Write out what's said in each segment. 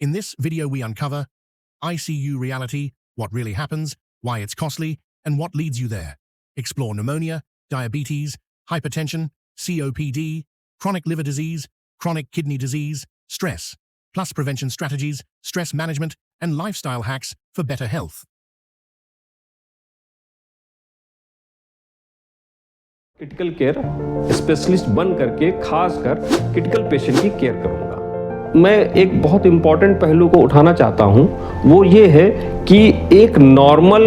In this video, we uncover ICU reality, what really happens, why it's costly, and what leads you there. Explore pneumonia, diabetes, hypertension, COPD, chronic liver disease, chronic kidney disease, stress, plus prevention strategies, stress management, and lifestyle hacks for better health. Critical care specialist बन करके खासकर critical patient की care करूंगा। मैं एक बहुत important पहलू को उठाना चाहता हूं, वो ये है कि एक नॉर्मल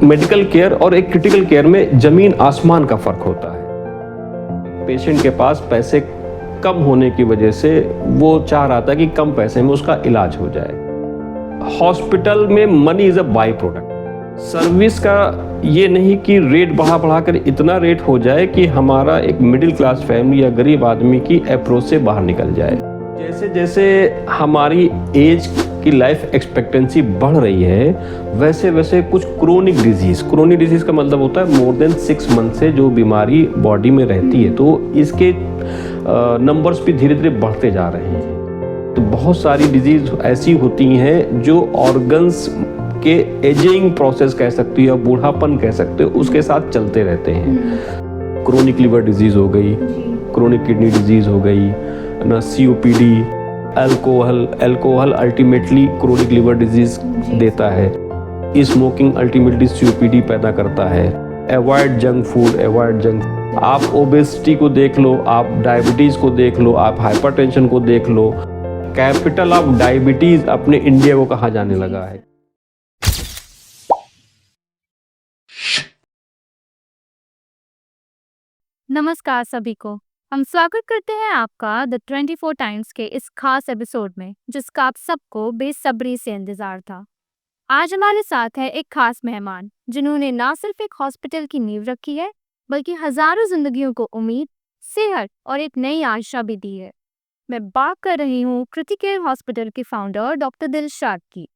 मेडिकल केयर और एक क्रिटिकल केयर में जमीन आसमान का फर्क होता है। पेशेंट के पास पैसे कम होने की वजह से वो चाह रहा था कि कम पैसे में उसका इलाज हो जाए। हॉस्पिटल में money is a by product. Service का ये नहीं कि रेट बढ़ा कर इतना रेट हो जाए कि हमारा एक मिडिल क्लास फैमिली या गरीब आदमी की अप्रोच से बाहर निकल जाए। जैसे जैसे हमारी एज की लाइफ एक्सपेक्टेंसी बढ़ रही है, वैसे वैसे कुछ क्रोनिक डिजीज का मतलब होता है मोर देन 6 मंथ से जो बीमारी बॉडी में रहती है, तो इसके नंबर्स भी धीरे धीरे बढ़ते जा रहे हैं। तो बहुत सारी डिजीज ऐसी होती हैं जो ऑर्गन्स के एजिंग प्रोसेस कह सकते हो या बूढ़ापन कह सकते हो, उसके साथ चलते रहते हैं। क्रोनिक लिवर डिजीज हो गई, क्रोनिक किडनी डिजीज हो गई ना, COPD, alcohol ultimately chronic liver disease देता है। स्मोकिंग अल्टीमेटली COPD पैदा करता है। Avoid junk. आप ओबेसिटी को देख लो, आप डायबिटीज को देख लो, आप हाइपरटेंशन को देख लो। कैपिटल ऑफ डायबिटीज अपने इंडिया को कहा जाने लगा है। नमस्कार सभी को। हम स्वागत करते हैं आपका द 24 टाइम्स के इस खास एपिसोड में, जिसका आप सबको बेसब्री से इंतजार था। आज हमारे साथ है एक खास मेहमान, जिन्होंने ना सिर्फ एक हॉस्पिटल की नींव रखी है, बल्कि हजारों जिंदगियों को उम्मीद, सेहत और एक नई आशा भी दी है। मैं बात कर रही हूँ क्रिटिकेयर हॉस्पिटल के फाउंडर डॉक्टर दिलशाद की।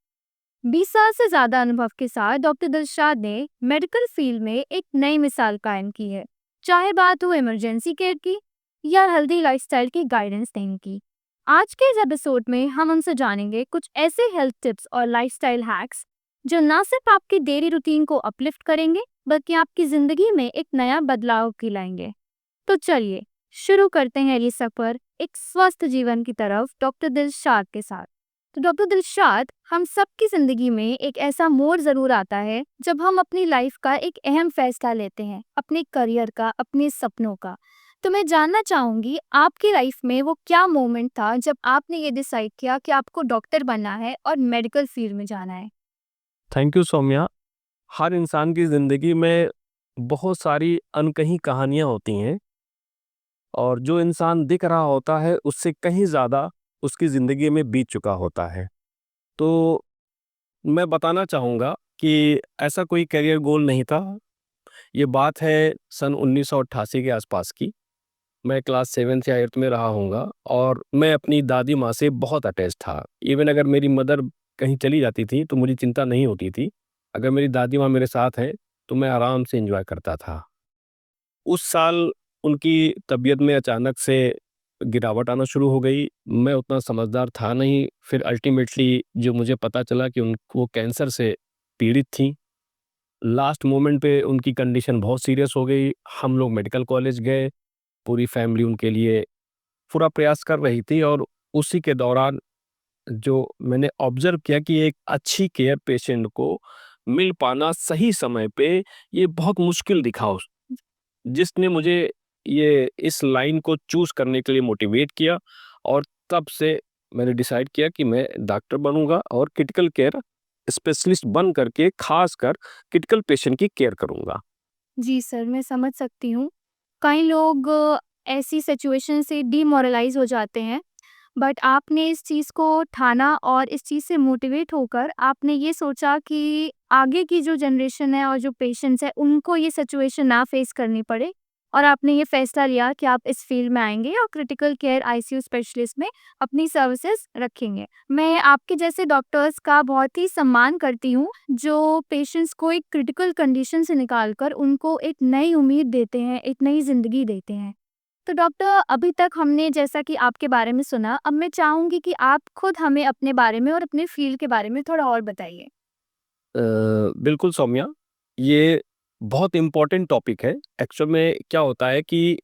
20 साल से ज्यादा अनुभव के साथ डॉक्टर दिलशाद ने मेडिकल फील्ड में एक नई मिसाल कायम की है, चाहे बात हो इमरजेंसी केयर की या हेल्दी लाइफस्टाइल की गाइडेंस देने की। आज के इस एपिसोड में हम उनसे जानेंगे कुछ ऐसे हेल्थ टिप्स और लाइफस्टाइल हैक्स जो ना सिर्फ आपकी डेली रूटीन को अपलिफ्ट करेंगे, बल्कि आपकी जिंदगी में एक नया बदलाव की लाएंगे। तो चलिए शुरू करते हैं ये सफर एक स्वस्थ जीवन की तरफ डॉक्टर दिलशाद के साथ। तो डॉक्टर दिलशाद, हम सबकी जिंदगी में एक ऐसा मोड़ जरूर आता है जब हम अपनी लाइफ का एक अहम फैसला लेते हैं, अपने करियर का, अपने सपनों का। तो मैं जानना चाहूंगी, आपकी लाइफ में वो क्या मोमेंट था जब आपने ये डिसाइड किया कि आपको डॉक्टर बनना है और मेडिकल फील्ड में जाना है? Thank you Saumya. हर इंसान की ज़िंदगी में बहुत सारी अनकही कहानियाँ होती हैं, और जो इंसान दिख रहा होता है उससे कहीं ज़्यादा उसकी ज़िंदगी में बीत चुका होता है। तो मैं बताना चाहूँगा कि ऐसा कोई करियर गोल नहीं था। ये बात है सन 1988 के आसपास की। मैं क्लास 7th या 8th में रहा हूँगा, और मैं अपनी दादी माँ से बहुत अटैच था। इवन अगर मेरी मदर कहीं चली जाती थी तो मुझे चिंता नहीं होती थी। अगर मेरी दादी माँ मेरे साथ है तो मैं आराम से एंजॉय करता था। उस साल उनकी तबीयत में अचानक से गिरावट आना शुरू हो गई। मैं उतना समझदार था नहीं। फिर अल्टीमेटली जो मुझे पता चला कि वो कैंसर से पीड़ित थी। लास्ट मोमेंट पे उनकी कंडीशन बहुत सीरियस हो गई। हम लोग मेडिकल कॉलेज गए, पूरी फैमिली उनके लिए पूरा प्रयास कर रही थी, और उसी के दौरान जो मैंने ऑब्जर्व किया कि एक अच्छी केयर पेशेंट को मिल पाना सही समय पे ये बहुत मुश्किल दिखा, जिसने मुझे ये इस लाइन को चूज करने के लिए मोटिवेट किया। और तब से मैंने डिसाइड किया कि मैं डॉक्टर बनूंगा और क्रिटिकल केयर स्पेशलिस्ट बन करके खासकर क्रिटिकल पेशेंट की केयर करूंगा। जी सर, मैं समझ सकती हूँ। कई लोग ऐसी सिचुएशन से डीमोरलाइज हो जाते हैं, बट आपने इस चीज़ को ठाना और इस चीज़ से मोटिवेट होकर आपने ये सोचा कि आगे की जो जनरेशन है और जो पेशेंट्स है, उनको ये सिचुएशन ना फेस करनी पड़े, और आपने ये फैसला लिया कि आप इस फील्ड में आएंगे और क्रिटिकल केयर ICU स्पेशलिस्ट में अपनी सर्विसेज रखेंगे। मैं आपके जैसे डॉक्टर्स का बहुत ही सम्मान करती हूँ, जो पेशेंट्स को एक क्रिटिकल कंडीशन से निकालकर उनको एक नई उम्मीद देते हैं, एक नई जिंदगी देते हैं। तो डॉक्टर, अभी तक हमने जैसा कि आपके बारे में सुना, अब मैं चाहूंगी कि आप खुद हमें अपने बारे में और अपने फील्ड के बारे में थोड़ा और बताइए। बिल्कुल सौम्या, ये बहुत इम्पोर्टेंट टॉपिक है। एक्चुअल में क्या होता है कि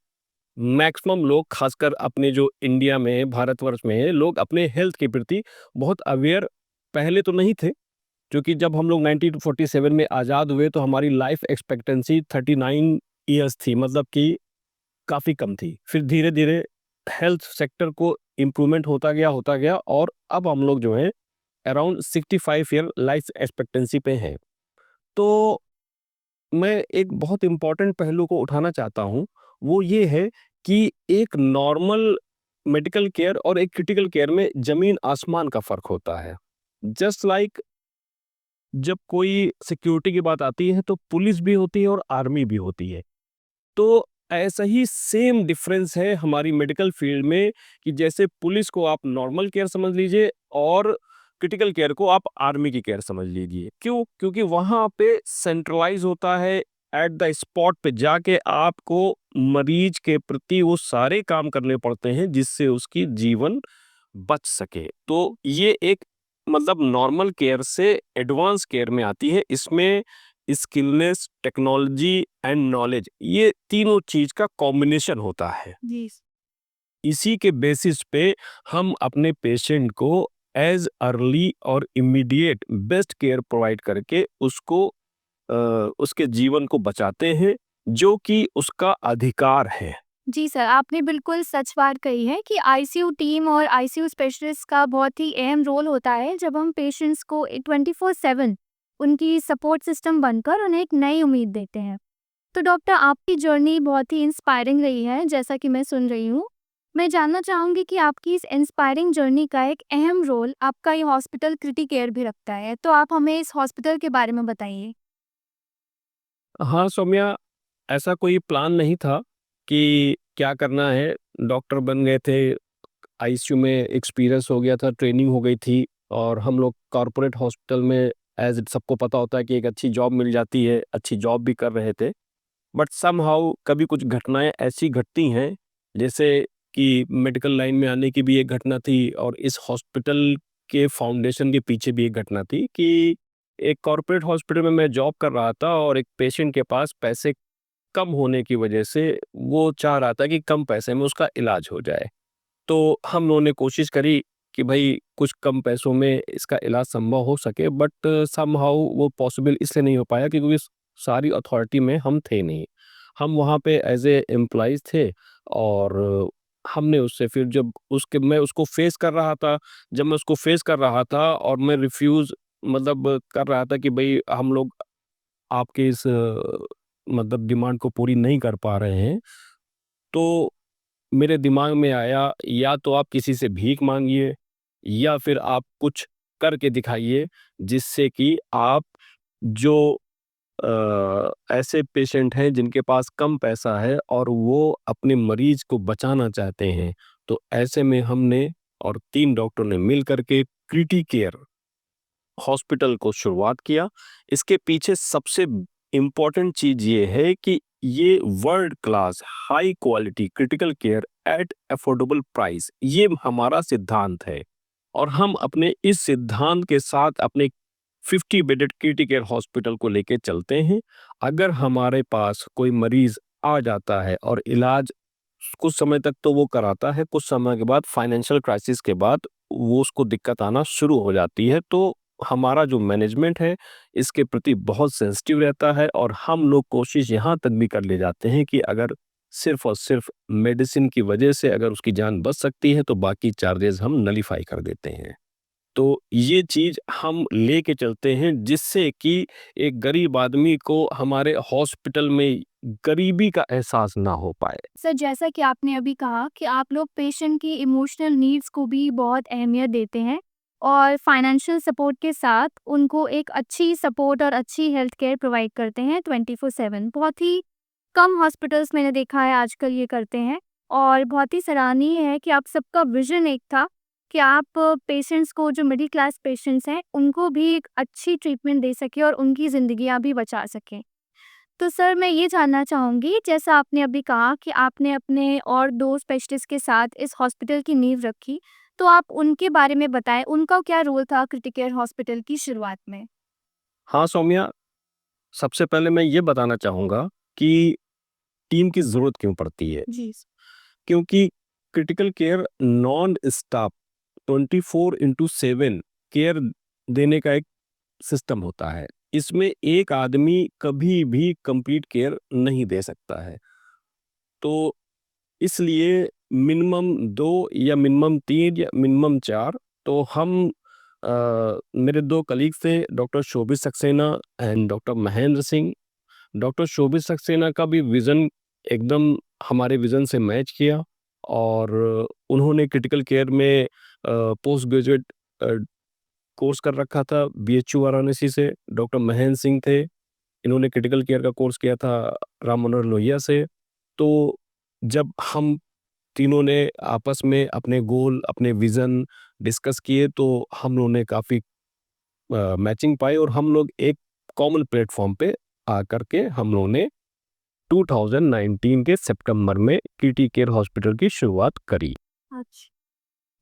मैक्सिमम लोग खासकर अपने जो इंडिया में, भारतवर्ष में है, लोग अपने हेल्थ के प्रति बहुत अवेयर पहले तो नहीं थे, क्योंकि जब हम लोग 1947 में आज़ाद हुए तो हमारी लाइफ एक्सपेक्टेंसी 39 ईयर्स थी, मतलब कि काफ़ी कम थी। फिर धीरे-धीरे हेल्थ सेक्टर को इम्प्रूवमेंट होता गया और अब हम लोग जो हैं अराउंड 65 ईयर लाइफ एक्सपेक्टेंसी पे हैं। तो मैं एक बहुत इम्पोर्टेंट पहलू को उठाना चाहता हूँ, वो ये है कि एक नॉर्मल मेडिकल केयर और एक क्रिटिकल केयर में ज़मीन-आसमान का फ़र्क होता है। जस्ट लाइक जब कोई सिक्योरिटी की बात आती है, तो पुलिस भी होती है और आर्मी भी होती है। तो ऐसा ही सेम डिफरेंस है हमारी मेडिकल फील्ड में कि जैसे पुलिस को आप नॉर्मल केयर समझ लीजिए और क्रिटिकल केयर को आप आर्मी की केयर समझ लीजिए। क्यों? क्योंकि वहाँ पे सेंट्रलाइज होता है, एट द स्पॉट पे जाके आपको मरीज के प्रति वो सारे काम करने पड़ते हैं जिससे उसकी जीवन बच सके। तो ये एक मतलब नॉर्मल केयर से एडवांस केयर में आती है। इसमें स्किलनेस, टेक्नोलॉजी एंड नॉलेज, ये तीनों चीज का कॉम्बिनेशन होता है। जी। इसी के बेसिस पे हम अपने पेशेंट को एज अर्ली और इमीडिएट बेस्ट केयर प्रोवाइड करके उसको उसके जीवन को बचाते हैं, जो कि उसका अधिकार है। जी सर, आपने बिल्कुल सच बात कही है कि आईसीयू टीम और आईसीयू स्पेशलिस्ट का बहुत ही अहम रोल होता है जब हम पेशेंट्स को 24/7 उनकी सपोर्ट सिस्टम बनकर उन्हें एक नई उम्मीद देते हैं। तो डॉक्टर, आपकी जर्नी बहुत ही इंस्पायरिंग रही है, जैसा कि मैं सुन रही हूँ। मैं जानना चाहूँगी कि आपकी इस इंस्पायरिंग जर्नी का एक अहम रोल आपका ये हॉस्पिटल क्रिटी केयर भी रखता है। तो आप हमें इस हॉस्पिटल के बारे में बताइए। हाँ सौम्या, ऐसा कोई प्लान नहीं था कि क्या करना है। डॉक्टर बन गए थे, आईसीयू में एक्सपीरियंस हो गया था, ट्रेनिंग हो गई थी और हम लोग कॉर्पोरेट हॉस्पिटल में एज सबको पता होता है कि एक अच्छी जॉब मिल जाती है, अच्छी जॉब भी कर रहे थे। बट समहाउ कभी कुछ घटनाएं ऐसी घटती हैं, जैसे कि मेडिकल लाइन में आने की भी एक घटना थी और इस हॉस्पिटल के फाउंडेशन के पीछे भी एक घटना थी कि एक कॉर्पोरेट हॉस्पिटल में मैं जॉब कर रहा था और एक पेशेंट के पास पैसे कम होने की वजह से वो चाह रहा था कि कम पैसे में उसका इलाज हो जाए। तो हम लोगों ने कोशिश करी कि भाई कुछ कम पैसों में इसका इलाज संभव हो सके, बट समहाउ वो पॉसिबल इसलिए नहीं हो पाया क्योंकि इस सारी अथॉरिटी में हम थे नहीं। हम वहाँ पे एज ए एम्प्लॉइज थे और हमने उससे फिर जब उसके मैं उसको फेस कर रहा था, जब मैं उसको फेस कर रहा था और मैं रिफ्यूज मतलब कर रहा था कि भाई हम लोग आपके इस मतलब डिमांड को पूरी नहीं कर पा रहे हैं, तो मेरे दिमाग में आया या तो आप किसी से भीख मांगिए या फिर आप कुछ करके दिखाइए जिससे कि आप जो ऐसे पेशेंट हैं जिनके पास कम पैसा है और वो अपने मरीज को बचाना चाहते हैं, तो ऐसे में हमने और 3 डॉक्टर ने मिल करके क्रिटी केयर हॉस्पिटल को शुरुआत किया। इसके पीछे सबसे इम्पोर्टेंट चीज ये है कि ये world class high quality critical care at affordable price, ये हमारा सिद्धांत है और हम अपने इस सिद्धांत के साथ अपने 50 बेडेड क्रिटिकल केयर हॉस्पिटल को लेके चलते हैं। अगर हमारे पास कोई मरीज आ जाता है और इलाज कुछ समय तक तो वो कराता है, कुछ समय के बाद फाइनेंशियल क्राइसिस के बाद वो उसको दिक्कत आना शुरू हो जाती है, तो हमारा जो मैनेजमेंट है इसके प्रति बहुत सेंसिटिव रहता है और हम लोग कोशिश यहाँ तक भी कर ले जाते हैं कि अगर सिर्फ और सिर्फ मेडिसिन की वजह से अगर उसकी जान बच सकती है तो बाकी चार्जेस हम नलीफाई कर देते हैं। तो ये चीज हम लेके चलते हैं जिससे कि एक गरीब आदमी को हमारे हॉस्पिटल में गरीबी का एहसास ना हो पाए। सर, जैसा कि आपने अभी कहा कि आप लोग पेशेंट की इमोशनल नीड्स को भी बहुत अहमियत देते हैं और फाइनेंशियल सपोर्ट के साथ उनको एक अच्छी सपोर्ट और अच्छी हेल्थ केयर प्रोवाइड करते हैं 24/7। बहुत ही कम हॉस्पिटल्स मैंने देखा है आजकल ये करते हैं और बहुत ही सराहनीय है कि आप सबका विजन एक था कि आप पेशेंट्स को, जो मिडिल क्लास पेशेंट्स हैं, उनको भी एक अच्छी ट्रीटमेंट दे सकें और उनकी ज़िंदगियां भी बचा सकें। तो सर मैं ये जानना चाहूँगी, जैसा आपने अभी कहा कि आपने अपने और 2 स्पेशलिस्ट के साथ इस हॉस्पिटल की नींव रखी, तो आप उनके बारे में बताएँ, उनका क्या रोल था क्रिटिकेयर हॉस्पिटल की शुरुआत में? हाँ सौम्या, सबसे पहले मैं ये बताना चाहूँगा कि टीम की ज़रूरत क्यों पड़ती है। जी। क्योंकि critical care non stop 24/7 care देने का एक सिस्टम होता है। इसमें एक आदमी कभी भी कंप्लीट केयर नहीं दे सकता है। तो इसलिए मिनिमम 2 या मिनिमम 3 या मिनिमम 4, तो हम मेरे 2 कलीग्स थे, doctor Shobhit Saxena and doctor Mahendra Singh. Doctor Shobhit Saxena का भी विज़न एकदम हमारे विज़न से मैच किया और उन्होंने क्रिटिकल केयर में पोस्ट ग्रेजुएट अ, कोर्स कर रखा था बीएचयू वाराणसी से। डॉक्टर महेंद्र सिंह थे, इन्होंने क्रिटिकल केयर का कोर्स किया था राम मनोहर लोहिया से। तो जब हम तीनों ने आपस में अपने गोल, अपने विज़न डिस्कस किए तो हम लोगों ने काफ़ी मैचिंग पाई और हम लोग एक कॉमन प्लेटफ़ॉर्म पे आकर के हम लोगों ने 2019 के सितंबर में क्रिटी केयर हॉस्पिटल की शुरुआत करी। अच्छा।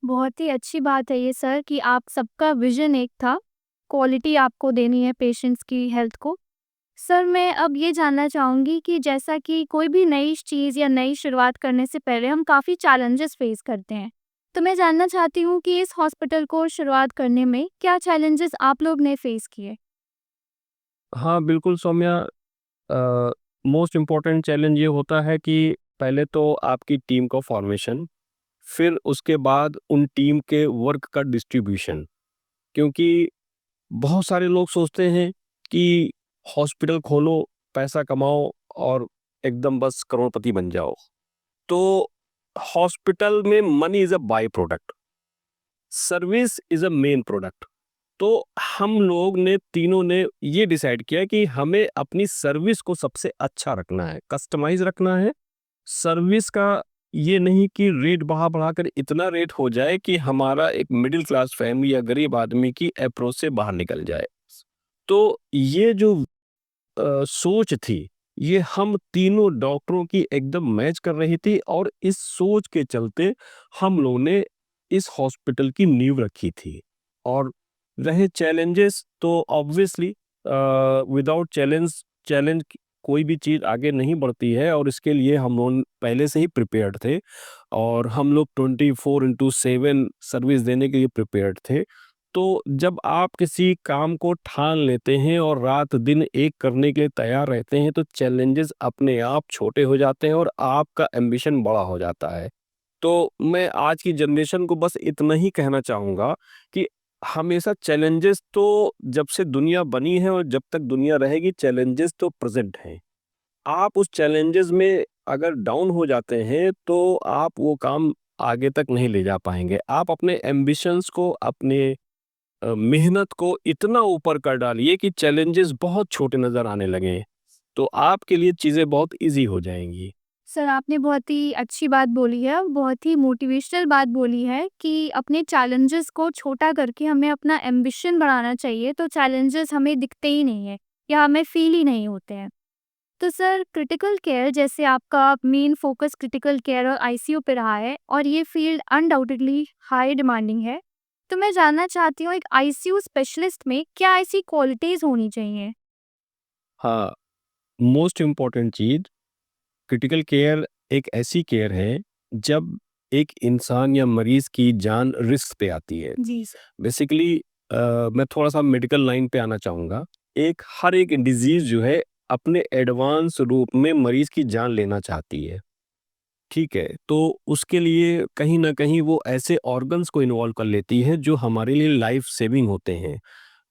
बहुत ही अच्छी बात है ये सर कि आप सबका विज़न एक था, क्वालिटी आपको देनी है पेशेंट्स की हेल्थ को। सर मैं अब ये जानना चाहूँगी कि जैसा कि कोई भी नई चीज़ या नई शुरुआत करने से पहले हम काफ़ी चैलेंजेस फेस करते हैं। तो मैं जानना चाहती हूँ कि इस हॉस्पिटल को शुरुआत करने में क्या चैलेंजेस आप लोग ने फेस किए? हाँ, बिल्कुल सौम्या, मोस्ट इम्पोर्टेंट चैलेंज ये होता है कि पहले तो आपकी टीम का फॉर्मेशन, फिर उसके बाद उन टीम के वर्क का डिस्ट्रीब्यूशन। क्योंकि बहुत सारे लोग सोचते हैं कि हॉस्पिटल खोलो, पैसा कमाओ और एकदम बस करोड़पति बन जाओ। तो हॉस्पिटल में money is a by product, service is a main product. तो हम लोग ने तीनों ने ये डिसाइड किया कि हमें अपनी सर्विस को सबसे अच्छा रखना है, कस्टमाइज़ रखना है। सर्विस का ये नहीं कि रेट बढ़ा-बढ़ाकर इतना रेट हो जाए कि हमारा एक मिडिल क्लास फैमिली या गरीब आदमी की अप्रोच से बाहर निकल जाए। तो ये जो सोच थी, ये हम तीनों डॉक्टरों की एकदम मैच कर रही थी और इस सोच के चलते हम लोगों ने इस हॉस्पिटल की नींव रखी थी। और रहे चैलेंजेस तो ऑब्वियसली विदाउट चैलेंज कोई भी चीज़ आगे नहीं बढ़ती है और इसके लिए हम लोग पहले से ही प्रिपेयर्ड थे और हम लोग 24/7 सर्विस देने के लिए प्रिपेयर्ड थे। तो जब आप किसी काम को ठान लेते हैं और रात दिन एक करने के लिए तैयार रहते हैं तो चैलेंजेस अपने आप छोटे हो जाते हैं और आपका एम्बिशन बड़ा हो जाता है। तो मैं आज की जनरेशन को बस इतना ही कहना चाहूँगा कि हमेशा चैलेंजेस तो जब से दुनिया बनी है और जब तक दुनिया रहेगी चैलेंजेस तो प्रेज़ेंट हैं। आप उस चैलेंजेस में अगर डाउन हो जाते हैं तो आप वो काम आगे तक नहीं ले जा पाएँगे। आप अपने एम्बिशंस को, अपने मेहनत को इतना ऊपर कर डालिए कि चैलेंजेस बहुत छोटे नज़र आने लगें, तो आपके लिए चीज़ें बहुत ईज़ी हो जाएँगी। सर आपने बहुत ही अच्छी बात बोली है, बहुत ही मोटिवेशनल बात बोली है कि अपने चैलेंजेस को छोटा करके हमें अपना एम्बिशन बढ़ाना चाहिए, तो चैलेंजेस हमें दिखते ही नहीं है या हमें फ़ील ही नहीं होते हैं। तो सर क्रिटिकल केयर जैसे आपका मेन फोकस क्रिटिकल केयर और आईसीयू पे रहा है और ये फील्ड अनडाउटेडली हाई डिमांडिंग है। तो मैं जानना चाहती हूँ एक आईसीयू स्पेशलिस्ट में क्या ऐसी क्वालिटीज़ होनी चाहिए? हाँ, मोस्ट इम्पोर्टेंट चीज़, क्रिटिकल केयर एक ऐसी केयर है जब एक इंसान या मरीज़ की जान रिस्क पे आती है। जी सर। बेसिकली मैं थोड़ा-सा मेडिकल लाइन पे आना चाहूँगा। हर एक डिज़ीज़ जो है अपने एडवांस रूप में मरीज़ की जान लेना चाहती है। ठीक है, तो उसके लिए कहीं न कहीं वो ऐसे ऑर्गन्स को इन्वॉल्व कर लेती है जो हमारे लिए लाइफ सेविंग होते हैं।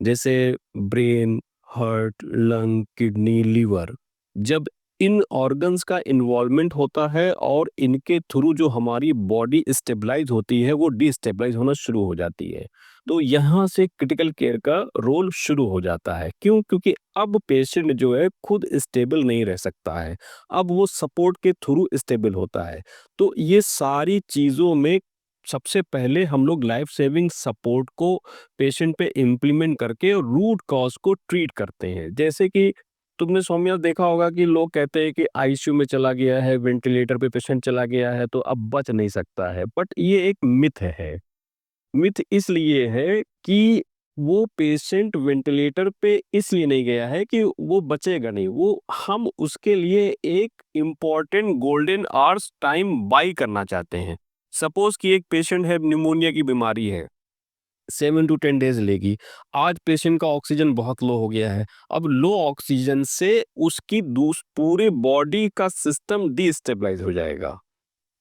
जैसे brain, heart, lung, kidney, liver. जब इन ऑर्गन्स का इन्वॉल्वमेंट होता है और इनके थ्रू जो हमारी बॉडी स्टेबलाइज़ होती है, वो डिस्टेबलाइज़ होना शुरू हो जाती है। तो यहाँ से क्रिटिकल केयर का रोल शुरू हो जाता है। क्यों? क्योंकि अब पेशेंट जो है खुद स्टेबल नहीं रह सकता है। अब वो सपोर्ट के थ्रू स्टेबल होता है। तो ये सारी चीज़ों में सबसे पहले हम लोग लाइफ सेविंग सपोर्ट को पेशेंट पे इम्प्लीमेंट करके रूट कॉज को ट्रीट करते हैं। जैसे कि तुमने सौम्या देखा होगा कि लोग कहते हैं कि आईसीयू में चला गया है, वेंटिलेटर पे पेशेंट चला गया है तो अब बच नहीं सकता है, बट ये एक मिथ है। मिथ इसलिए है कि वो पेशेंट वेंटिलेटर पे इसलिए नहीं गया है कि वो बचेगा नहीं, वो हम उसके लिए एक important golden hours time by करना चाहते हैं। सपोज कि एक पेशेंट है, निमोनिया की बीमारी है, 7 to 10 डेज लेगी। आज पेशेंट का ऑक्सीजन बहुत लो हो गया है। अब लो ऑक्सीजन से उसकी पूरे बॉडी का सिस्टम डिस्टेबलाइज हो जाएगा,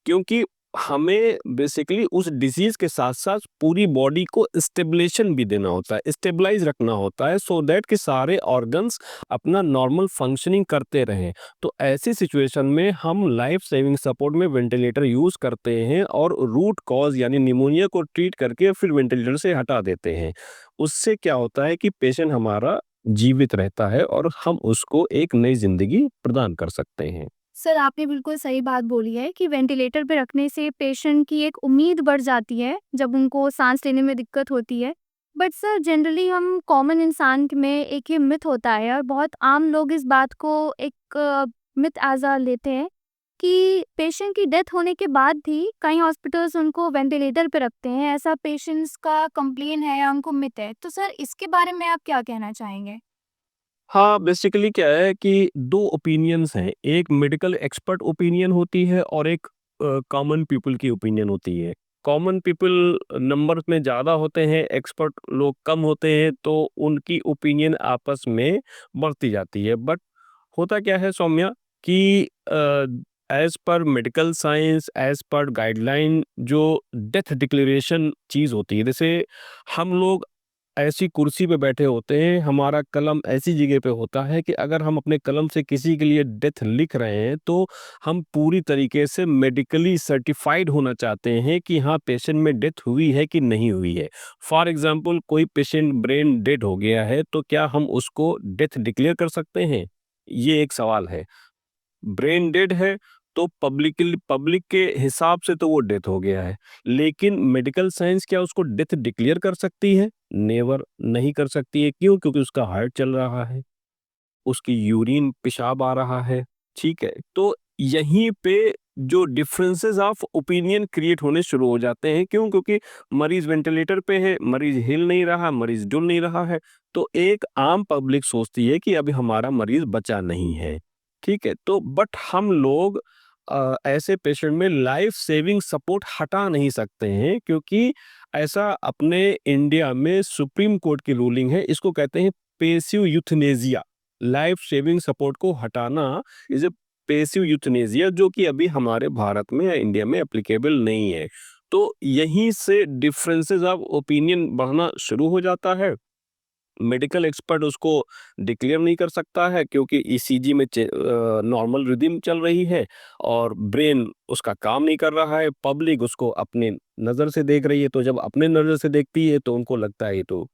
क्योंकि हमें बेसिकली उस डिजीज के साथ साथ पूरी बॉडी को स्टेबलेशन भी देना होता है, स्टेबलाइज रखना होता है, सो दैट कि सारे ऑर्गन्स अपना नॉर्मल फंक्शनिंग करते रहें। तो ऐसी सिचुएशन में हम लाइफ सेविंग सपोर्ट में वेंटिलेटर यूज करते हैं और रूट कॉज यानी निमोनिया को ट्रीट करके फिर वेंटिलेटर से हटा देते हैं। उससे क्या होता है कि पेशेंट हमारा जीवित रहता है और हम उसको एक नई जिंदगी प्रदान कर सकते हैं। सर, आपने बिल्कुल सही बात बोली है कि वेंटिलेटर पे रखने से पेशेंट की एक उम्मीद बढ़ जाती है जब उनको सांस लेने में दिक्कत होती है। बट सर, जनरली हम कॉमन इंसान में एक ये मिथ होता है और बहुत आम लोग इस बात को एक मिथ एज अ लेते हैं कि पेशेंट की डेथ होने के बाद भी कई हॉस्पिटल्स उनको वेंटिलेटर पे रखते हैं। ऐसा पेशेंट्स का कंप्लेन है या उनको मिथ है। तो सर, इसके बारे में आप क्या कहना चाहेंगे? हाँ, बेसिकली क्या है कि 2 ओपिनियंस हैं, एक मेडिकल एक्सपर्ट ओपिनियन होती है और एक कॉमन पीपल की ओपिनियन होती है। कॉमन पीपल नंबर में ज़्यादा होते हैं, एक्सपर्ट लोग कम होते हैं, तो उनकी ओपिनियन आपस में बढ़ती जाती है। बट होता क्या है सौम्या कि as per medical science, as per guideline जो डेथ डिक्लेरेशन चीज़ होती है, जैसे हम लोग ऐसी कुर्सी पे बैठे होते हैं, हमारा कलम ऐसी जगह पे होता है कि अगर हम अपने कलम से किसी के लिए डेथ लिख रहे हैं, तो हम पूरी तरीके से मेडिकली सर्टिफ़ाइड होना चाहते हैं कि हाँ, पेशेंट में डेथ हुई है कि नहीं हुई है। फॉर एग्ज़ाम्पल कोई पेशेंट ब्रेन डेड हो गया है, तो क्या हम उसको डेथ डिक्लेयर कर सकते हैं? ये एक सवाल है। ब्रेन डेड है तो पब्लिक के हिसाब से तो वो डेथ हो गया है, लेकिन मेडिकल साइंस क्या उसको डेथ डिक्लेयर कर सकती है? नेवर, नहीं कर सकती है। क्यों? क्योंकि उसका हार्ट चल रहा है, उसकी यूरिन पेशाब आ रहा है, ठीक है? तो यहीं पे जो डिफरेंसेस ऑफ ओपिनियन क्रिएट होने शुरू हो जाते हैं। क्यों? क्योंकि मरीज वेंटिलेटर पे है, मरीज हिल नहीं रहा, मरीज डुल नहीं रहा है, तो एक आम पब्लिक सोचती है कि अभी हमारा मरीज बचा नहीं है, ठीक है? तो बट हम लोग ऐसे पेशेंट में लाइफ सेविंग सपोर्ट हटा नहीं सकते हैं, क्योंकि ऐसा अपने इंडिया में सुप्रीम कोर्ट की रूलिंग है, इसको कहते हैं passive euthanasia. Life saving support को हटाना इज ए पैसिव यूथनेसिया, जो कि अभी हमारे भारत में या इंडिया में एप्लीकेबल नहीं है। तो यहीं से डिफरेंसेस ऑफ ओपिनियन बढ़ना शुरू हो जाता है। मेडिकल एक्सपर्ट उसको डिक्लेयर नहीं कर सकता है, क्योंकि ईसीजी में नॉर्मल रिदम चल रही है और ब्रेन उसका काम नहीं कर रहा है। पब्लिक उसको अपने नज़र से देख रही है, तो जब अपने नज़र से देखती है तो उनको लगता है ये तो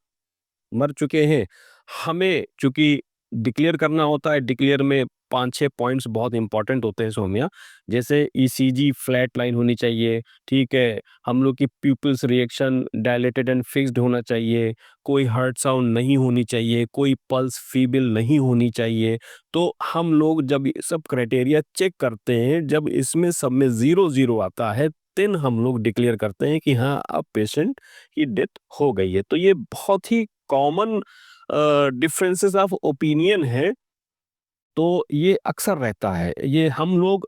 मर चुके हैं। हमें चूँकि डिक्लेयर करना होता है, डिक्लेयर में 5-6 पॉइंट्स बहुत इंपॉर्टेंट होते हैं सौम्या। जैसे ईसीजी फ्लैट लाइन होनी चाहिए, ठीक है? हम लोग की pupils reaction dilated and fixed होना चाहिए, कोई हार्ट साउंड नहीं होनी चाहिए, कोई पल्स फीबल नहीं होनी चाहिए। तो हम लोग जब ये सब क्राइटेरिया चेक करते हैं, जब इसमें सब में 0-0 आता है, देन हम लोग डिक्लेयर करते हैं कि हाँ, अब पेशेंट की डेथ हो गई है। तो ये बहुत ही कॉमन डिफरेंसेस ऑफ ओपिनियन है, तो ये अक्सर रहता है। ये हम लोग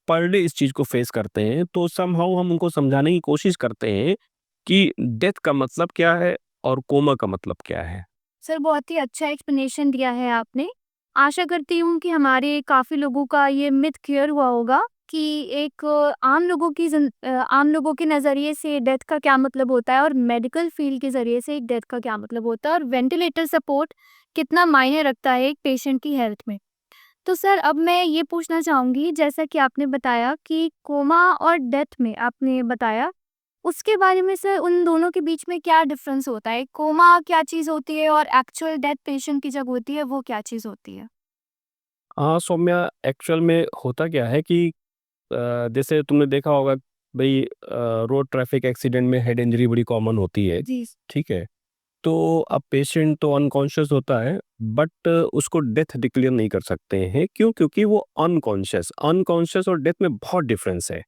पर डे इस चीज़ को फेस करते हैं, तो समहाउ हम उनको समझाने की कोशिश करते हैं कि डेथ का मतलब क्या है और कोमा का मतलब क्या है। सर, बहुत ही अच्छा एक्सप्लेनेशन दिया है आपने। आशा करती हूँ कि हमारे काफ़ी लोगों का ये मिथ क्लियर हुआ होगा कि एक आम लोगों के नज़रिए से डेथ का क्या मतलब होता है और मेडिकल फील्ड के ज़रिए से एक डेथ का क्या मतलब होता है और वेंटिलेटर सपोर्ट कितना मायने रखता है एक पेशेंट की हेल्थ में। तो सर, अब मैं ये पूछना चाहूँगी, जैसा कि आपने बताया कि कोमा और डेथ में आपने बताया, उसके बारे में सर उन दोनों के बीच में क्या डिफरेंस होता है? कोमा क्या चीज़ होती है और एक्चुअल डेथ पेशेंट की जब होती है वो क्या चीज़ होती है? हाँ, सौम्या, एक्चुअल में होता क्या है कि जैसे तुमने देखा होगा भई, रोड ट्रैफिक एक्सीडेंट में हेड इंजरी बड़ी कॉमन होती है, जी। ठीक है? तो अब पेशेंट तो अनकॉन्शियस होता है, बट उसको डेथ डिक्लेयर नहीं कर सकते हैं। क्यों? क्योंकि वो अनकॉन्शियस अनकॉन्शियस और डेथ में बहुत डिफरेंस है।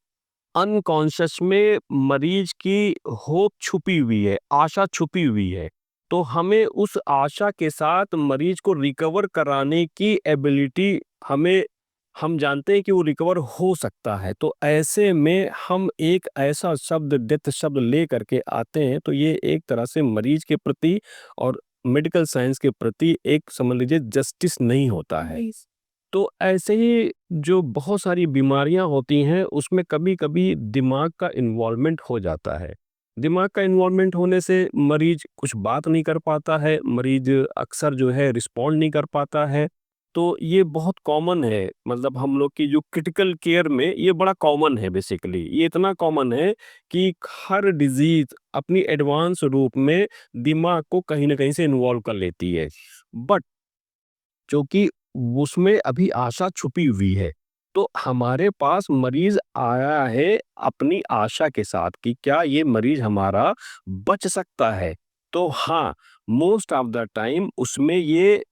अनकॉन्शियस में मरीज की होप छुपी हुई है, आशा छुपी हुई है। तो हमें उस आशा के साथ मरीज को रिकवर कराने की एबिलिटी हमें हम जानते हैं कि वो रिकवर हो सकता है। तो ऐसे में हम एक ऐसा शब्द डेथ शब्द ले करके आते हैं, तो ये एक तरह से मरीज के प्रति और मेडिकल साइंस के प्रति एक समझ लीजिए जस्टिस नहीं होता है। तो ऐसे ही जो बहुत सारी बीमारियां होती हैं उसमें कभी-कभी दिमाग का इन्वॉल्वमेंट हो जाता है। दिमाग का इन्वॉल्वमेंट होने से मरीज कुछ बात नहीं कर पाता है, मरीज अक्सर जो है रिस्पॉन्ड नहीं कर पाता है। तो ये बहुत कॉमन है, मतलब हम लोग की जो क्रिटिकल केयर में ये बड़ा कॉमन है बेसिकली। ये इतना कॉमन है कि हर डिज़ीज़ अपनी एडवांस रूप में दिमाग को कहीं न कहीं से इन्वॉल्व कर लेती है। बट क्योंकि उसमें अभी आशा छुपी हुई है। तो हमारे पास मरीज़ आया है अपनी आशा के साथ कि क्या ये मरीज़ हमारा बच सकता है? तो हाँ, मोस्ट ऑफ द टाइम उसमें ये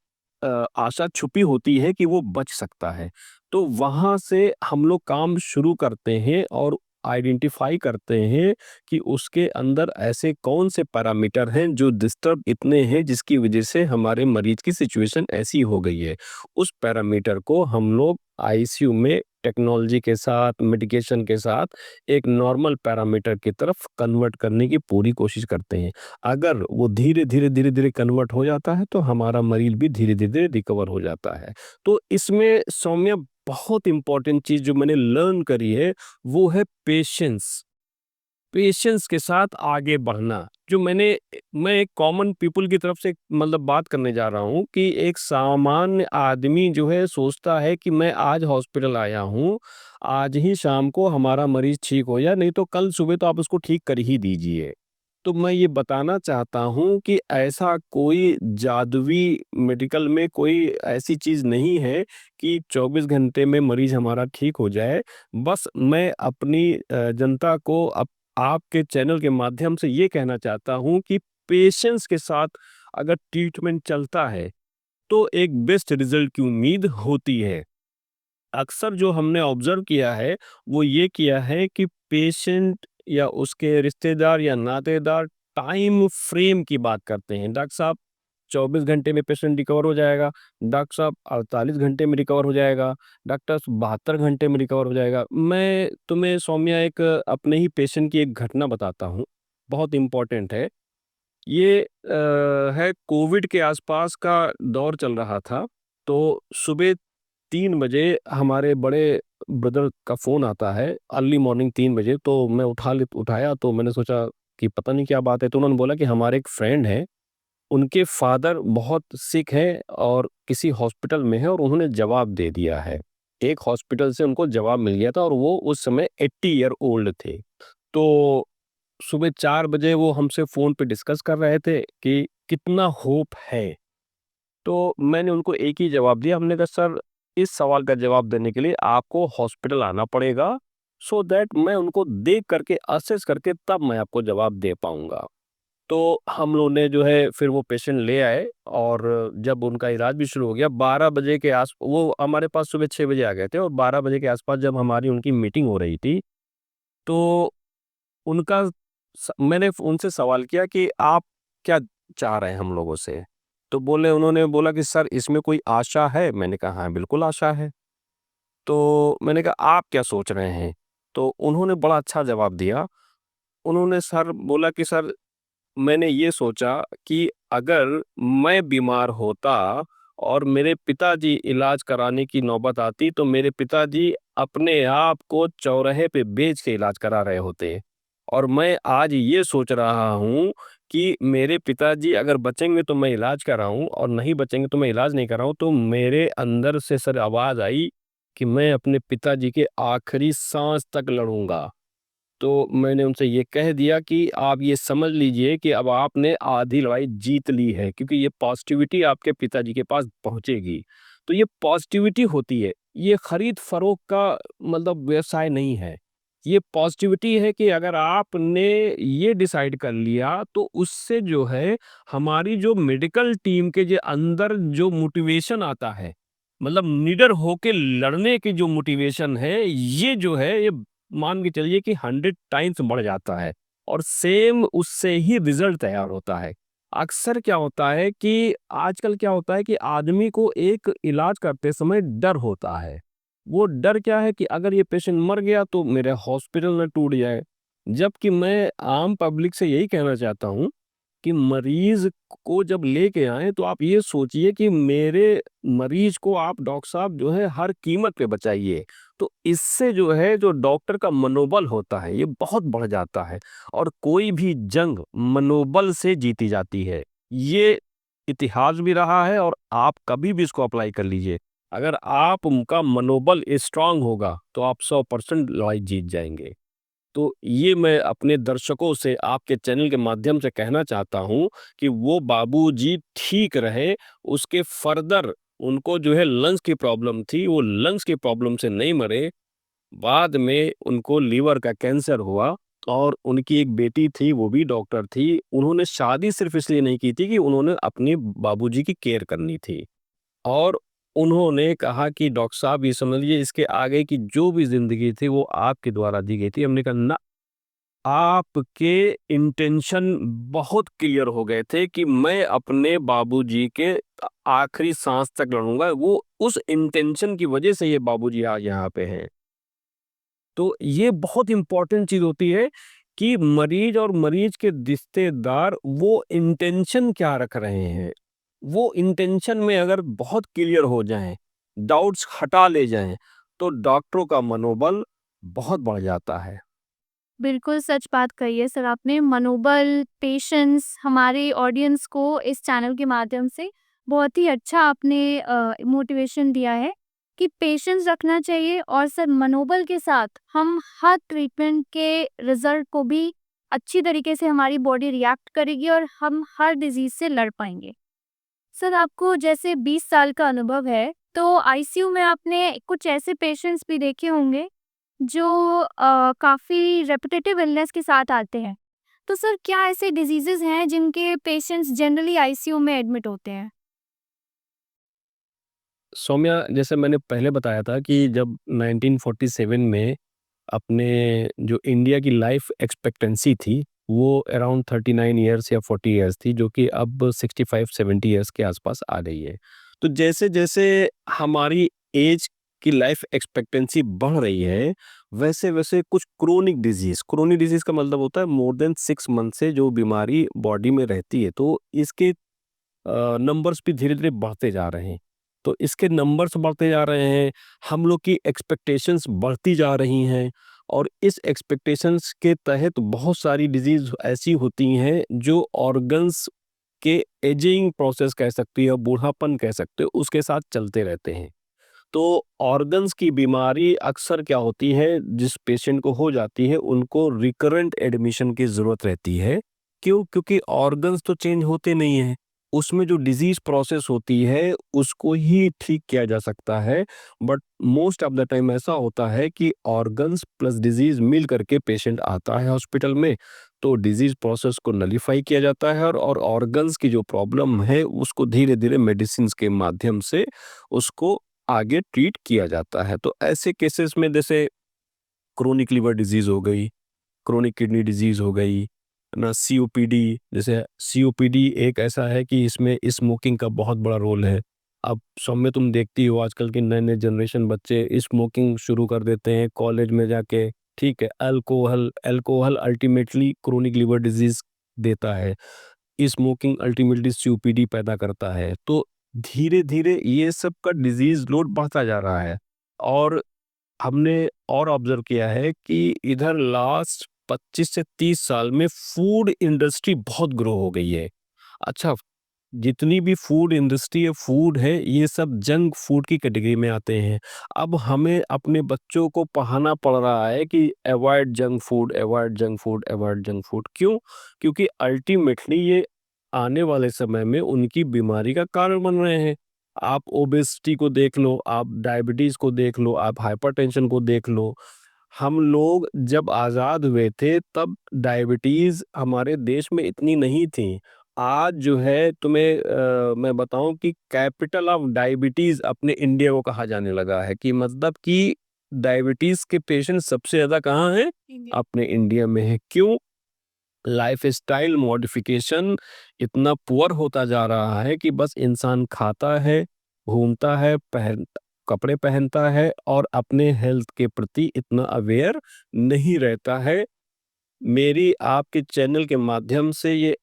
आशा छुपी होती है कि वो बच सकता है। तो वहाँ से हम लोग काम शुरू करते हैं और आइडेंटिफ़ाई करते हैं कि उसके अंदर ऐसे कौन से पैरामीटर हैं जो डिस्टर्ब इतने हैं जिसकी वजह से हमारे मरीज की सिचुएशन ऐसी हो गई है। उस पैरामीटर को हम लोग आईसीयू में टेक्नोलॉजी के साथ, मेडिकेशन के साथ एक नॉर्मल पैरामीटर की तरफ कन्वर्ट करने की पूरी कोशिश करते हैं। अगर वो धीरे-धीरे कन्वर्ट हो जाता है तो हमारा मरीज भी धीरे-धीरे रिकवर हो जाता है। तो इसमें सौम्य बहुत इम्पोर्टेंट चीज़ जो मैंने लर्न करी है वो है पेशेंस। पेशेंस के साथ आगे बढ़ना। जो मैं एक कॉमन पीपल की तरफ से मतलब बात करने जा रहा हूँ कि एक सामान्य आदमी जो है सोचता है कि मैं आज हॉस्पिटल आया हूँ, आज ही शाम को हमारा मरीज़ ठीक हो जाए, नहीं तो कल सुबह तो आप उसको ठीक कर ही दीजिए। तो मैं ये बताना चाहता हूँ कि ऐसा कोई जादुई मेडिकल में कोई ऐसी चीज़ नहीं है कि 24 घंटे में मरीज़ हमारा ठीक हो जाए। बस मैं अपनी जनता को आपके चैनल के माध्यम से ये कहना चाहता हूँ कि पेशेंस के साथ अगर ट्रीटमेंट चलता है, तो एक बेस्ट रिज़ल्ट की उम्मीद होती है। अक्सर जो हमने ऑब्ज़र्व किया है, वो ये किया है कि पेशेंट या उसके रिश्तेदार या नातेदार टाइम फ्रेम की बात करते हैं। डॉक्टर साहब 24 घंटे में पेशेंट रिकवर हो जाएगा, डॉक्टर साहब 48 घंटे में रिकवर हो जाएगा, डॉक्टर 72 घंटे में रिकवर हो जाएगा। मैं तुम्हें सौम्या एक अपने ही पेशेंट की एक घटना बताता हूँ, बहुत इम्पोर्टेंट है। ये है कोविड के आसपास का दौर चल रहा था, तो सुबह 3 बजे हमारे बड़े ब्रदर का फ़ोन आता है, अर्ली मॉर्निंग 3 बजे, तो मैं उठाया तो मैंने सोचा कि पता नहीं क्या बात है, तो उन्होंने बोला कि हमारे एक फ्रेंड हैं, उनके फादर बहुत सिक हैं और किसी हॉस्पिटल में हैं और उन्होंने जवाब दे दिया है। एक हॉस्पिटल से उनको जवाब मिल गया था और वो उस समय 80 ईयर ओल्ड थे। तो सुबह 4 बजे वो हमसे फ़ोन पे डिस्कस कर रहे थे कि कितना होप है। तो मैंने उनको एक ही जवाब दिया, हमने कहा सर इस सवाल का जवाब देने के लिए आपको हॉस्पिटल आना पड़ेगा, सो दैट मैं उनको देख करके असेस करके तब मैं आपको जवाब दे पाऊँगा। तो हम लोग ने जो है फिर वो पेशेंट ले आए और जब उनका इलाज भी शुरू हो गया 12 बजे के आस वो हमारे पास सुबह 6 बजे आ गए थे और 12 बजे के आसपास जब हमारी उनकी मीटिंग हो रही थी, तो उनका मैंने उनसे सवाल किया कि आप क्या चाह रहे हैं हम लोगों से? तो उन्होंने बोला कि सर इसमें कोई आशा है? मैंने कहा हाँ, बिल्कुल आशा है। तो मैंने कहा आप क्या सोच रहे हैं? तो उन्होंने बड़ा अच्छा जवाब दिया। उन्होंने सर बोला कि सर मैंने ये सोचा कि अगर मैं बीमार होता और मेरे पिताजी इलाज कराने की नौबत आती तो मेरे पिताजी अपने आप को चौराहे पे बेच के इलाज करा रहे होते और मैं आज ये सोच रहा हूँ कि मेरे पिताजी अगर बचेंगे तो मैं इलाज कराऊं और नहीं बचेंगे तो मैं इलाज नहीं कराऊं। तो मेरे अंदर से सर आवाज आई कि मैं अपने पिताजी के आखिरी सांस तक लड़ूंगा। तो मैंने उनसे ये कह दिया कि आप ये समझ लीजिए कि अब आपने आधी लड़ाई जीत ली है क्योंकि ये पॉजिटिविटी आपके पिताजी के पास पहुंचेगी। तो ये पॉजिटिविटी होती है, ये खरीद फरोख्त का मतलब व्यवसाय नहीं है। ये पॉजिटिविटी है कि अगर आपने ये डिसाइड कर लिया तो उससे जो है हमारी जो मेडिकल टीम के जो अंदर जो मोटिवेशन आता है, मतलब निडर होके लड़ने की जो मोटिवेशन है, ये जो है ये मान के चलिए कि 100 टाइम्स बढ़ जाता है और सेम उससे ही रिजल्ट तैयार होता है। अक्सर क्या होता है कि आजकल क्या होता है कि आदमी को एक इलाज करते समय डर होता है। वो डर क्या है कि अगर ये पेशेंट मर गया तो मेरा हॉस्पिटल ना टूट जाए। जबकि मैं आम पब्लिक से यही कहना चाहता हूँ कि मरीज को जब लेके आएँ तो आप ये सोचिए कि मेरे मरीज को आप डॉक्टर साहब जो है हर कीमत पे बचाइए। तो इससे जो है जो डॉक्टर का मनोबल होता है ये बहुत बढ़ जाता है और कोई भी जंग मनोबल से जीती जाती है। ये इतिहास भी रहा है और आप कभी भी इसको अप्लाई कर लीजिए। अगर आपका मनोबल स्ट्रांग होगा तो आप 100% लड़ाई जीत जाएँगे। तो ये मैं अपने दर्शकों से आपके चैनल के माध्यम से कहना चाहता हूँ कि वो बाबूजी ठीक रहे, उसके फर्दर उनको जो है लंग्स की प्रॉब्लम थी, वो लंग्स की प्रॉब्लम से नहीं मरे, बाद में उनको लीवर का कैंसर हुआ और उनकी एक बेटी थी, वो भी डॉक्टर थी। उन्होंने शादी सिर्फ़ इसलिए नहीं की थी कि उन्होंने अपने बाबूजी की केयर करनी थी। और उन्होंने कहा कि डॉक्टर साहब ये समझ लीजिए इसके आगे की जो भी ज़िंदगी थी वो आपके द्वारा दी गई थी। हमने कहा ना, आपके इंटेंशन बहुत क्लियर हो गए थे कि मैं अपने बाबूजी के आखिरी सांस तक लड़ूंगा। वो उस इंटेंशन की वजह से ये बाबूजी आज यहाँ पे हैं। तो ये बहुत इंपॉर्टेंट चीज होती है कि मरीज और मरीज के रिश्तेदार वो इंटेंशन क्या रख रहे हैं, वो इंटेंशन में अगर बहुत क्लियर हो जाएं, डाउट्स हटा ले जाएं, तो डॉक्टरों का मनोबल बहुत बढ़ जाता है। बिल्कुल सच बात कही है सर आपने। मनोबल, पेशेंस हमारे ऑडियंस को इस चैनल के माध्यम से बहुत ही अच्छा आपने मोटिवेशन दिया है कि पेशेंस रखना चाहिए और सर मनोबल के साथ हम हर ट्रीटमेंट के रिजल्ट को भी अच्छी तरीके से हमारी बॉडी रिएक्ट करेगी और हम हर डिजीज से लड़ पाएंगे। सर आपको जैसे 20 साल का अनुभव है, तो आईसीयू में आपने कुछ ऐसे पेशेंट्स भी देखे होंगे जो काफ़ी रेपिटेटिव इलनेस के साथ आते हैं। तो सर क्या ऐसे डिजीज़ेज़ हैं जिनके पेशेंट्स जनरली आईसीयू में एडमिट होते हैं? सौम्या, जैसे मैंने पहले बताया था कि जब 1947 में अपने जो इंडिया की लाइफ एक्सपेक्टेंसी थी, वो अराउंड 39 इयर्स या 40 इयर्स थी, जो कि अब 65-70 इयर्स के आसपास आ गई है। तो जैसे-जैसे हमारी एज की लाइफ एक्सपेक्टेंसी बढ़ रही है, वैसे-वैसे कुछ क्रोनिक डिज़ीज़ का मतलब होता है मोर देन 6 मंथ से जो बीमारी बॉडी में रहती है, तो इसके नंबर्स भी धीरे-धीरे बढ़ते जा रहे हैं। तो इसके नंबर्स बढ़ते जा रहे हैं, हम लोग की एक्सपेक्टेशंस बढ़ती जा रही हैं और इस एक्सपेक्टेशंस के तहत बहुत सारी डिज़ीज़ ऐसी होती हैं जो ऑर्गन्स के एजिंग प्रोसेस कह सकती है, बूढ़ापन कह सकते हो, उसके साथ चलते रहते हैं। तो ऑर्गन्स की बीमारी अक्सर क्या होती है, जिस पेशेंट को हो जाती है, उनको रिकरेंट एडमिशन की ज़रूरत रहती है। क्यों? क्योंकि ऑर्गन्स तो चेंज होते नहीं हैं। उसमें जो डिज़ीज़ प्रोसेस होती है, उसको ही ठीक किया जा सकता है। But most of the time ऐसा होता है कि ऑर्गन्स प्लस डिज़ीज़ मिल करके पेशेंट आता है हॉस्पिटल में, तो डिज़ीज़ प्रोसेस को नलिफ़ाई किया जाता है और ऑर्गन्स की जो प्रॉब्लम है, उसको धीरे-धीरे मेडिसिन्स के माध्यम से उसको आगे ट्रीट किया जाता है। तो ऐसे केसेस में जैसे क्रोनिक लिवर डिजीज़ हो गई, क्रोनिक किडनी डिजीज़ हो गई, ना सीओपीडी, जैसे सीओपीडी एक ऐसा है कि इसमें स्मोकिंग का बहुत बड़ा रोल है। अब सब में तुम देखती हो आजकल के नए-नए जनरेशन बच्चे स्मोकिंग शुरू कर देते हैं कॉलेज में जाके, ठीक है? Alcohol alcohol ultimately chronic liver disease देता है। स्मोकिंग अल्टीमेटली सीओपीडी पैदा करता है। तो धीरे-धीरे ये सब का डिज़ीज़ लोड बढ़ता जा रहा है और हमने और ऑब्ज़र्व किया है कि इधर लास्ट 25 से 30 साल में फूड इंडस्ट्री बहुत ग्रो हो गई है। अच्छा, जितनी भी फूड इंडस्ट्री है, फूड है, ये सब जंक फूड की कैटेगरी में आते हैं। अब हमें अपने बच्चों को पढ़ाना पड़ रहा है कि avoid junk food, avoid junk food, avoid junk food. क्यों? क्योंकि अल्टीमेटली ये आने वाले समय में उनकी बीमारी का कारण बन रहे हैं। आप ओबेसिटी को देख लो, आप डायबिटीज़ को देख लो, आप हाइपरटेंशन को देख लो। हम लोग जब आज़ाद हुए थे तब डायबिटीज़ हमारे देश में इतनी नहीं थी। आज जो है तुम्हें मैं बताऊँ कि कैपिटल ऑफ डायबिटीज़ अपने इंडिया को कहा जाने लगा है, कि मतलब कि डायबिटीज़ के पेशेंट सबसे ज़्यादा कहाँ हैं? अपने इंडिया में है। क्यों? लाइफ़स्टाइल मॉडिफ़िकेशन इतना पुअर होता जा रहा है कि बस इंसान खाता है, घूमता है, कपड़े पहनता है और अपने हेल्थ के प्रति इतना अवेयर नहीं रहता है। मेरी आपके चैनल के माध्यम से ये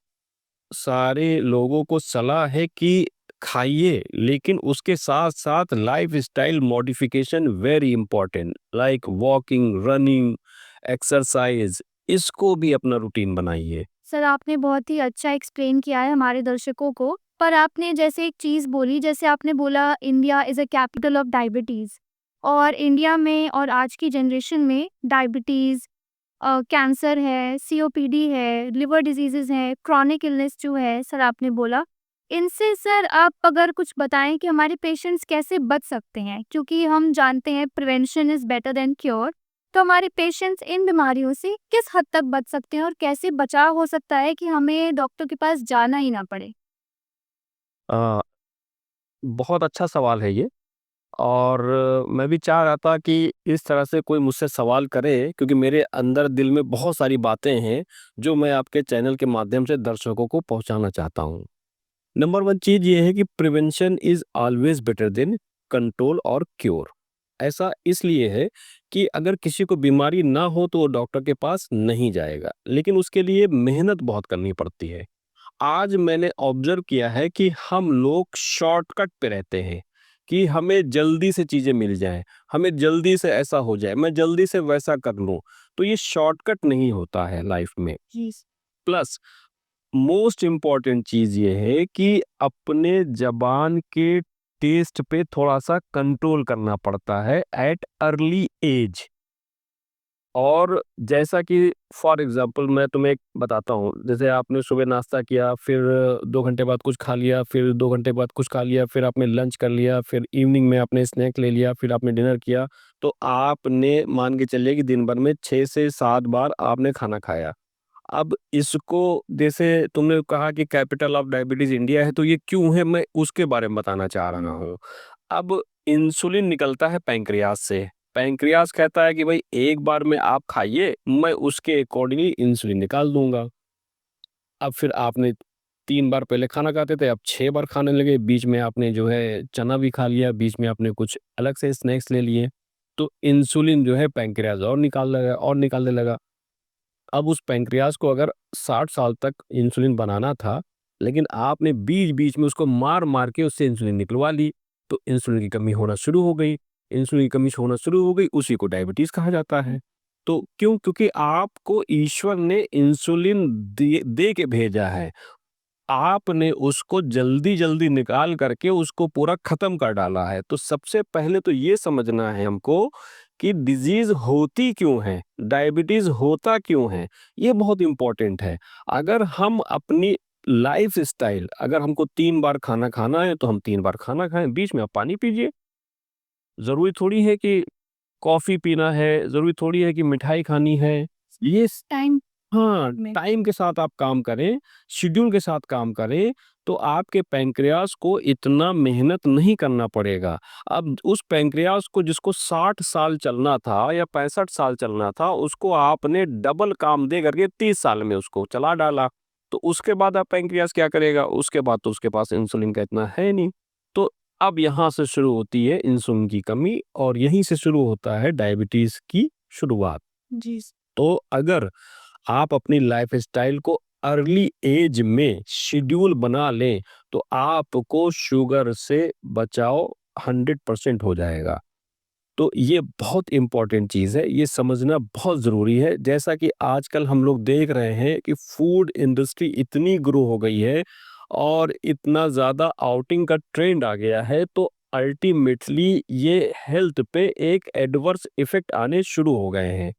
सारे लोगों को सलाह है कि खाइए, लेकिन उसके साथ-साथ lifestyle modification very important, like walking, running, exercise, इसको भी अपना रूटीन बनाइए। सर, आपने बहुत ही अच्छा एक्सप्लेन किया है हमारे दर्शकों को। पर आपने जैसे एक चीज़ बोली, जैसे आपने बोला India is a capital of diabetes, और इंडिया में और आज की जनरेशन में डायबिटीज़, कैंसर है, सीओपीडी है, लिवर डिजीज़ेज़ हैं, क्रॉनिक इलनेस जो है सर आपने बोला। इनसे सर आप अगर कुछ बताएँ कि हमारे पेशेंट्स कैसे बच सकते हैं? क्योंकि हम जानते हैं prevention is better than cure. तो हमारे पेशेंट्स इन बीमारियों से किस हद तक बच सकते हैं और कैसे बचाव हो सकता है कि हमें डॉक्टर के पास जाना ही ना पड़े? अ, बहुत अच्छा सवाल है ये, और मैं भी चाह रहा था कि इस तरह से कोई मुझसे सवाल करे, क्योंकि मेरे अंदर दिल में बहुत सारी बातें हैं जो मैं आपके चैनल के माध्यम से दर्शकों को पहुंचाना चाहता हूं। नंबर वन चीज ये है कि prevention is always better than control और क्योर। ऐसा इसलिए है कि अगर किसी को बीमारी ना हो तो वो डॉक्टर के पास नहीं जाएगा, लेकिन उसके लिए मेहनत बहुत करनी पड़ती है। आज मैंने ऑब्जर्व किया है कि हम लोग शॉर्टकट पे रहते हैं, कि हमें जल्दी से चीज़ें मिल जाएँ, हमें जल्दी से ऐसा हो जाए, मैं जल्दी से वैसा कर लूँ। तो ये शॉर्टकट नहीं होता है लाइफ में। जी। प्लस मोस्ट इम्पोर्टेंट चीज़ ये है कि अपने ज़बान के टेस्ट पे थोड़ा-सा कंट्रोल करना पड़ता है एट अर्ली एज। और जैसा कि फॉर एग्ज़ाम्पल मैं तुम्हें एक बताता हूँ, जैसे आपने सुबह नाश्ता किया, फिर 2 घंटे बाद कुछ खा लिया, फिर 2 घंटे बाद कुछ खा लिया, फिर आपने लंच कर लिया, फिर इवनिंग में आपने स्नैक ले लिया, फिर आपने डिनर किया, तो आपने मान के चलिए कि दिन भर में 6 से 7 बार आपने खाना खाया। अब इसको, जैसे तुमने कहा कि कैपिटल ऑफ डायबिटीज़ इंडिया है, तो ये क्यों है, मैं उसके बारे में बताना चाह रहा हूँ। अब इंसुलिन निकलता है पैंक्रियाज से। पैंक्रियाज कहता है कि भाई एक बार में आप खाइए, मैं उसके अकॉर्डिंगली इंसुलिन निकाल दूँगा। अब फिर आपने 3 बार पहले खाना खाते थे, अब 6 बार खाने लगे, बीच में आपने जो है चना भी खा लिया, बीच में आपने कुछ अलग से स्नैक्स ले लिए, तो इंसुलिन जो है पैंक्रियाज और निकालने लगा। अब उस पैंक्रियाज को अगर 60 साल तक इंसुलिन बनाना था, लेकिन आपने बीच-बीच में उसको मार-मार के उससे इंसुलिन निकलवा ली, तो इंसुलिन की कमी होना शुरू हो गई। इंसुलिन की कमी होना शुरू हो गई, उसी को डायबिटीज़ कहा जाता है। तो क्यों? क्योंकि आपको ईश्वर ने इंसुलिन दे दे के भेजा है। आपने उसको जल्दी-जल्दी निकाल करके उसको पूरा खत्म कर डाला है। तो सबसे पहले तो ये समझना है हमको कि डिज़ीज़ होती क्यों है? डायबिटीज़ होता क्यों है? ये बहुत इम्पोर्टेंट है। अगर हम अपनी लाइफ़स्टाइल, अगर हमको 3 बार खाना खाना है, तो हम 3 बार खाना खाएँ, बीच में आप पानी पीजिए। ज़रूरी थोड़ी है कि कॉफ़ी पीना है, ज़रूरी थोड़ी है कि मिठाई खानी है। ये टाइम हाँ, में। टाइम के साथ आप काम करें, शेड्यूल के साथ काम करें, तो आपके पैंक्रियाज़ को इतना मेहनत नहीं करना पड़ेगा। अब उस पैंक्रियाज़ को जिसको 60 साल चलना था या 65 साल चलना था, उसको आपने डबल काम दे करके 30 साल में उसको चला डाला। तो उसके बाद अब पैंक्रियाज़ क्या करेगा? उसके बाद तो उसके पास इंसुलिन का इतना है नहीं। तो अब यहाँ से शुरू होती है इंसुलिन की कमी, और यहीं से शुरू होता है डायबिटीज़ की शुरुआत। जी। तो अगर आप अपनी लाइफ़स्टाइल को अर्ली एज में शेड्यूल बना लें, तो आपको शुगर से बचाव 100% हो जाएगा। तो ये बहुत इम्पोर्टेंट चीज़ है, ये समझना बहुत ज़रूरी है। जैसा कि आजकल हम लोग देख रहे हैं कि फूड इंडस्ट्री इतनी ग्रो हो गई है और इतना ज़्यादा आउटिंग का ट्रेंड आ गया है, तो अल्टीमेटली ये हेल्थ पे एक एडवर्स इफ़ेक्ट आने शुरू हो गए हैं।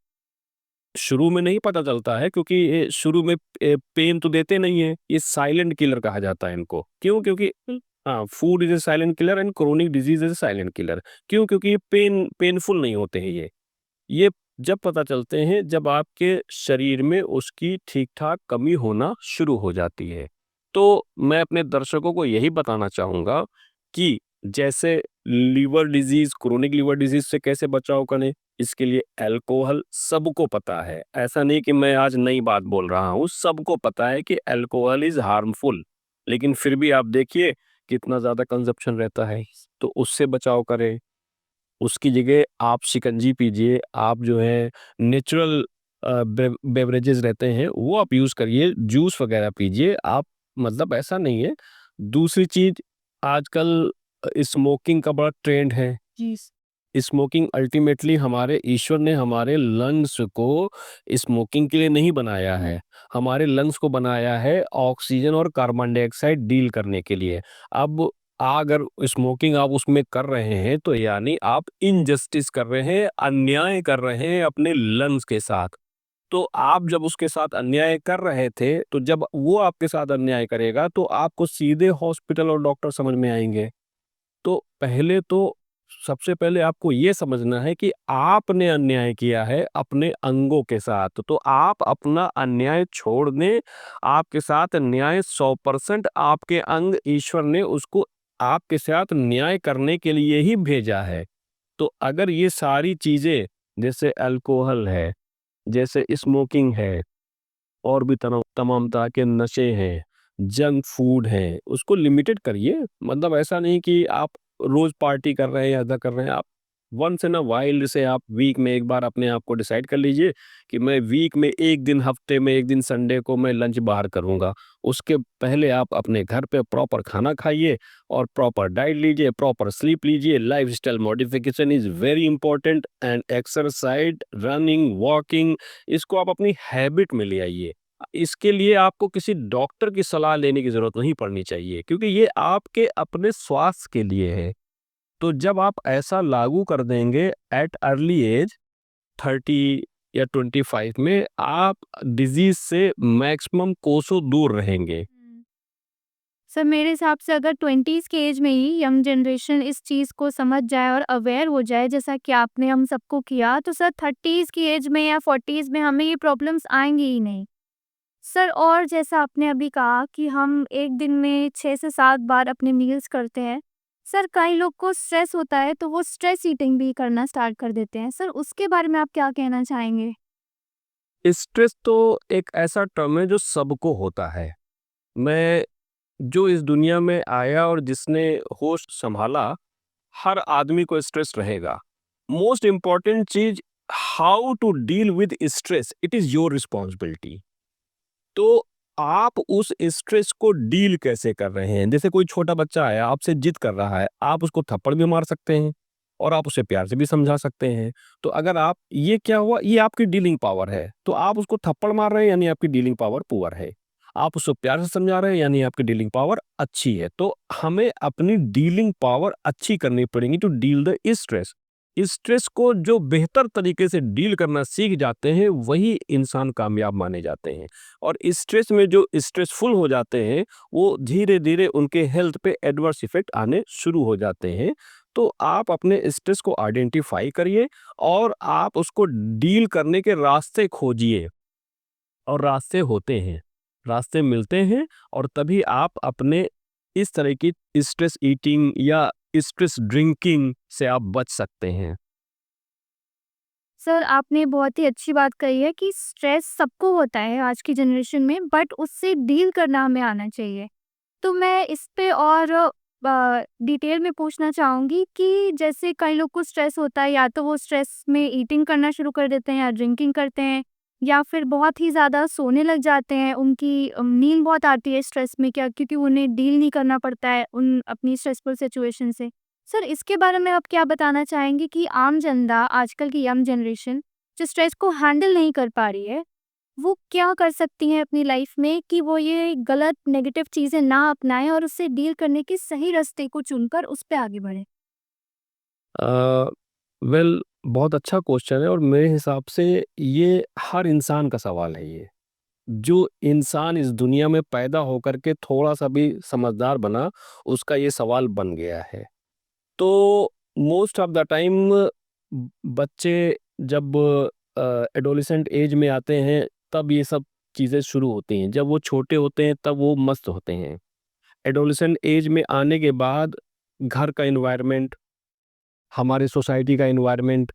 शुरू में नहीं पता चलता है, क्योंकि ये शुरू में पेन तो देते नहीं है, ये साइलेंट किलर कहा जाता है इनको। क्यों? क्योंकि हाँ, food is a silent killer and chronic disease is a silent killer. क्यों? क्योंकि ये पेनफुल नहीं होते हैं ये। ये जब पता चलते हैं जब आपके शरीर में उसकी ठीक-ठाक कमी होना शुरू हो जाती है। तो मैं अपने दर्शकों को यही बताना चाहूँगा कि जैसे liver disease, chronic liver disease से कैसे बचाव करें, इसके लिए अल्कोहल सबको पता है। ऐसा नहीं कि मैं आज नई बात बोल रहा हूँ, सबको पता है कि अल्कोहल इज़ हार्मफुल, लेकिन फिर भी आप देखिए कितना ज़्यादा कंज़प्शन रहता है, तो उससे बचाव करें। उसकी जगह आप शिकंजी पीजिए, आप जो है नेचुरल बेवरेजेस रहते हैं वो आप यूज़ करिए, जूस वगैरह पीजिए आप, मतलब ऐसा नहीं है। दूसरी चीज़, आजकल स्मोकिंग का बड़ा ट्रेंड है। जी। स्मोकिंग अल्टीमेटली हमारे ईश्वर ने हमारे लंग्स को स्मोकिंग के लिए नहीं बनाया है, हमारे लंग्स को बनाया है ऑक्सीजन और कार्बन डाइऑक्साइड डील करने के लिए। अब अगर स्मोकिंग आप उसमें कर रहे हैं तो यानी आप इनजस्टिस कर रहे हैं, अन्याय कर रहे हैं अपने लंग्स के साथ। तो आप जब उसके साथ अन्याय कर रहे थे, तो जब वो आपके साथ अन्याय करेगा तो आपको सीधे हॉस्पिटल और डॉक्टर समझ में आएंगे। तो पहले तो सबसे पहले आपको ये समझना है कि आपने अन्याय किया है अपने अंगों के साथ, तो आप अपना अन्याय छोड़ दें। आपके साथ न्याय 100% आपके अंग ईश्वर ने उसको आपके साथ न्याय करने के लिए ही भेजा है। तो अगर ये सारी चीज़ें जैसे अल्कोहल है, जैसे स्मोकिंग है और भी तमाम तरह के नशे हैं, जंक फूड है, उसको लिमिटेड करिए। मतलब ऐसा नहीं कि आप रोज़ पार्टी कर रहे हैं या ऐसा कर रहे हैं। आप वन्स इन अ व्हाइल, जैसे आप वीक में एक बार अपने आप को डिसाइड कर लीजिए कि मैं वीक में 1 दिन, हफ्ते में 1 दिन संडे को मैं लंच बाहर करूँगा। उसके पहले आप अपने घर पे प्रॉपर खाना खाइए और प्रॉपर डाइट लीजिए, प्रॉपर स्लीप लीजिए। Lifestyle modification is very important and exercise, running, walking, इसको आप अपनी हैबिट में ले आइए। इसके लिए आपको किसी डॉक्टर की सलाह लेने की ज़रूरत नहीं पड़नी चाहिए, क्योंकि ये आपके अपने स्वास्थ्य के लिए है। तो जब आप ऐसा लागू कर देंगे एट अर्ली एज 30 या 25 में, आप डिज़ीज़ से मैक्सिमम कोसों दूर रहेंगे। सर मेरे हिसाब से अगर 20s के एज में ही यंग जनरेशन इस चीज़ को समझ जाए और अवेयर हो जाए जैसा कि आपने हम सबको किया, तो सर 30s की एज में या 40s में हमें ये प्रॉब्लम्स आएँगी ही नहीं। सर और जैसा आपने अभी कहा कि हम एक दिन में 6 से 7 बार अपने मील्स करते हैं। सर कई लोग को स्ट्रेस होता है तो वो स्ट्रेस ईटिंग भी करना स्टार्ट कर देते हैं। सर उसके बारे में आप क्या कहना चाहेंगे? स्ट्रेस तो एक ऐसा टर्म है जो सबको होता है। मैं जो इस दुनिया में आया और जिसने होश संभाला, हर आदमी को स्ट्रेस रहेगा। मोस्ट इम्पॉर्टेंट चीज़, how to deal with stress, it is your responsibility. तो आप उस स्ट्रेस को डील कैसे कर रहे हैं? जैसे कोई छोटा बच्चा है, आपसे जिद कर रहा है, आप उसको थप्पड़ भी मार सकते हैं और आप उसे प्यार से भी समझा सकते हैं। तो अगर आप, ये क्या हुआ, ये आपकी डीलिंग पावर है। तो आप उसको थप्पड़ मार रहे हैं यानी आपकी डीलिंग पावर पुअर है। आप उसको प्यार से समझा रहे हैं यानी आपकी डीलिंग पावर अच्छी है। तो हमें अपनी डीलिंग पावर अच्छी करनी पड़ेगी टू डील द स्ट्रेस। इस स्ट्रेस को जो बेहतर तरीके से डील करना सीख जाते हैं, वही इंसान कामयाब माने जाते हैं। और इस स्ट्रेस में जो स्ट्रेसफुल हो जाते हैं, वो धीरे-धीरे उनके हेल्थ पे एडवर्स इफ़ेक्ट आने शुरू हो जाते हैं। तो आप अपने स्ट्रेस को आइडेंटिफ़ाई करिए और आप उसको डील करने के रास्ते खोजिए, और रास्ते होते हैं, रास्ते मिलते हैं, और तभी आप अपने इस तरह की स्ट्रेस ईटिंग या स्ट्रेस ड्रिंकिंग से आप बच सकते हैं। सर आपने बहुत ही अच्छी बात कही है कि स्ट्रेस सबको होता है आज की जनरेशन में, बट उससे डील करना हमें आना चाहिए। तो मैं इस पे और डिटेल में पूछना चाहूँगी कि जैसे कई लोग को स्ट्रेस होता है, या तो वो स्ट्रेस में ईटिंग करना शुरू कर देते हैं या ड्रिंकिंग करते हैं, या फिर बहुत ही ज़्यादा सोने लग जाते हैं। उनकी नींद बहुत आती है स्ट्रेस में, क्या क्योंकि उन्हें डील नहीं करना पड़ता है उन अपनी स्ट्रेसफुल सिचुएशन से। सर इसके बारे में आप क्या बताना चाहेंगे कि आम जनता, आजकल की यंग जनरेशन जो स्ट्रेस को हैंडल नहीं कर पा रही है, वो क्या कर सकती हैं अपनी लाइफ में कि वो ये गलत नेगेटिव चीज़ें ना अपनाएँ और उससे डील करने के सही रास्ते को चुनकर उस पे आगे बढ़ें? अ, वेल, बहुत अच्छा क्वेश्चन है और मेरे हिसाब से ये हर इंसान का सवाल है ये। जो इंसान इस दुनिया में पैदा होकर के थोड़ा-सा भी समझदार बना, उसका ये सवाल बन गया है। तो मोस्ट ऑफ द टाइम बच्चे जब एडोलेसेंट एज में आते हैं तब ये सब चीज़ें शुरू होती हैं। जब वो छोटे होते हैं तब वो मस्त होते हैं। एडोलेसेंट एज में आने के बाद घर का एनवायरनमेंट, हमारे सोसाइटी का एनवायरनमेंट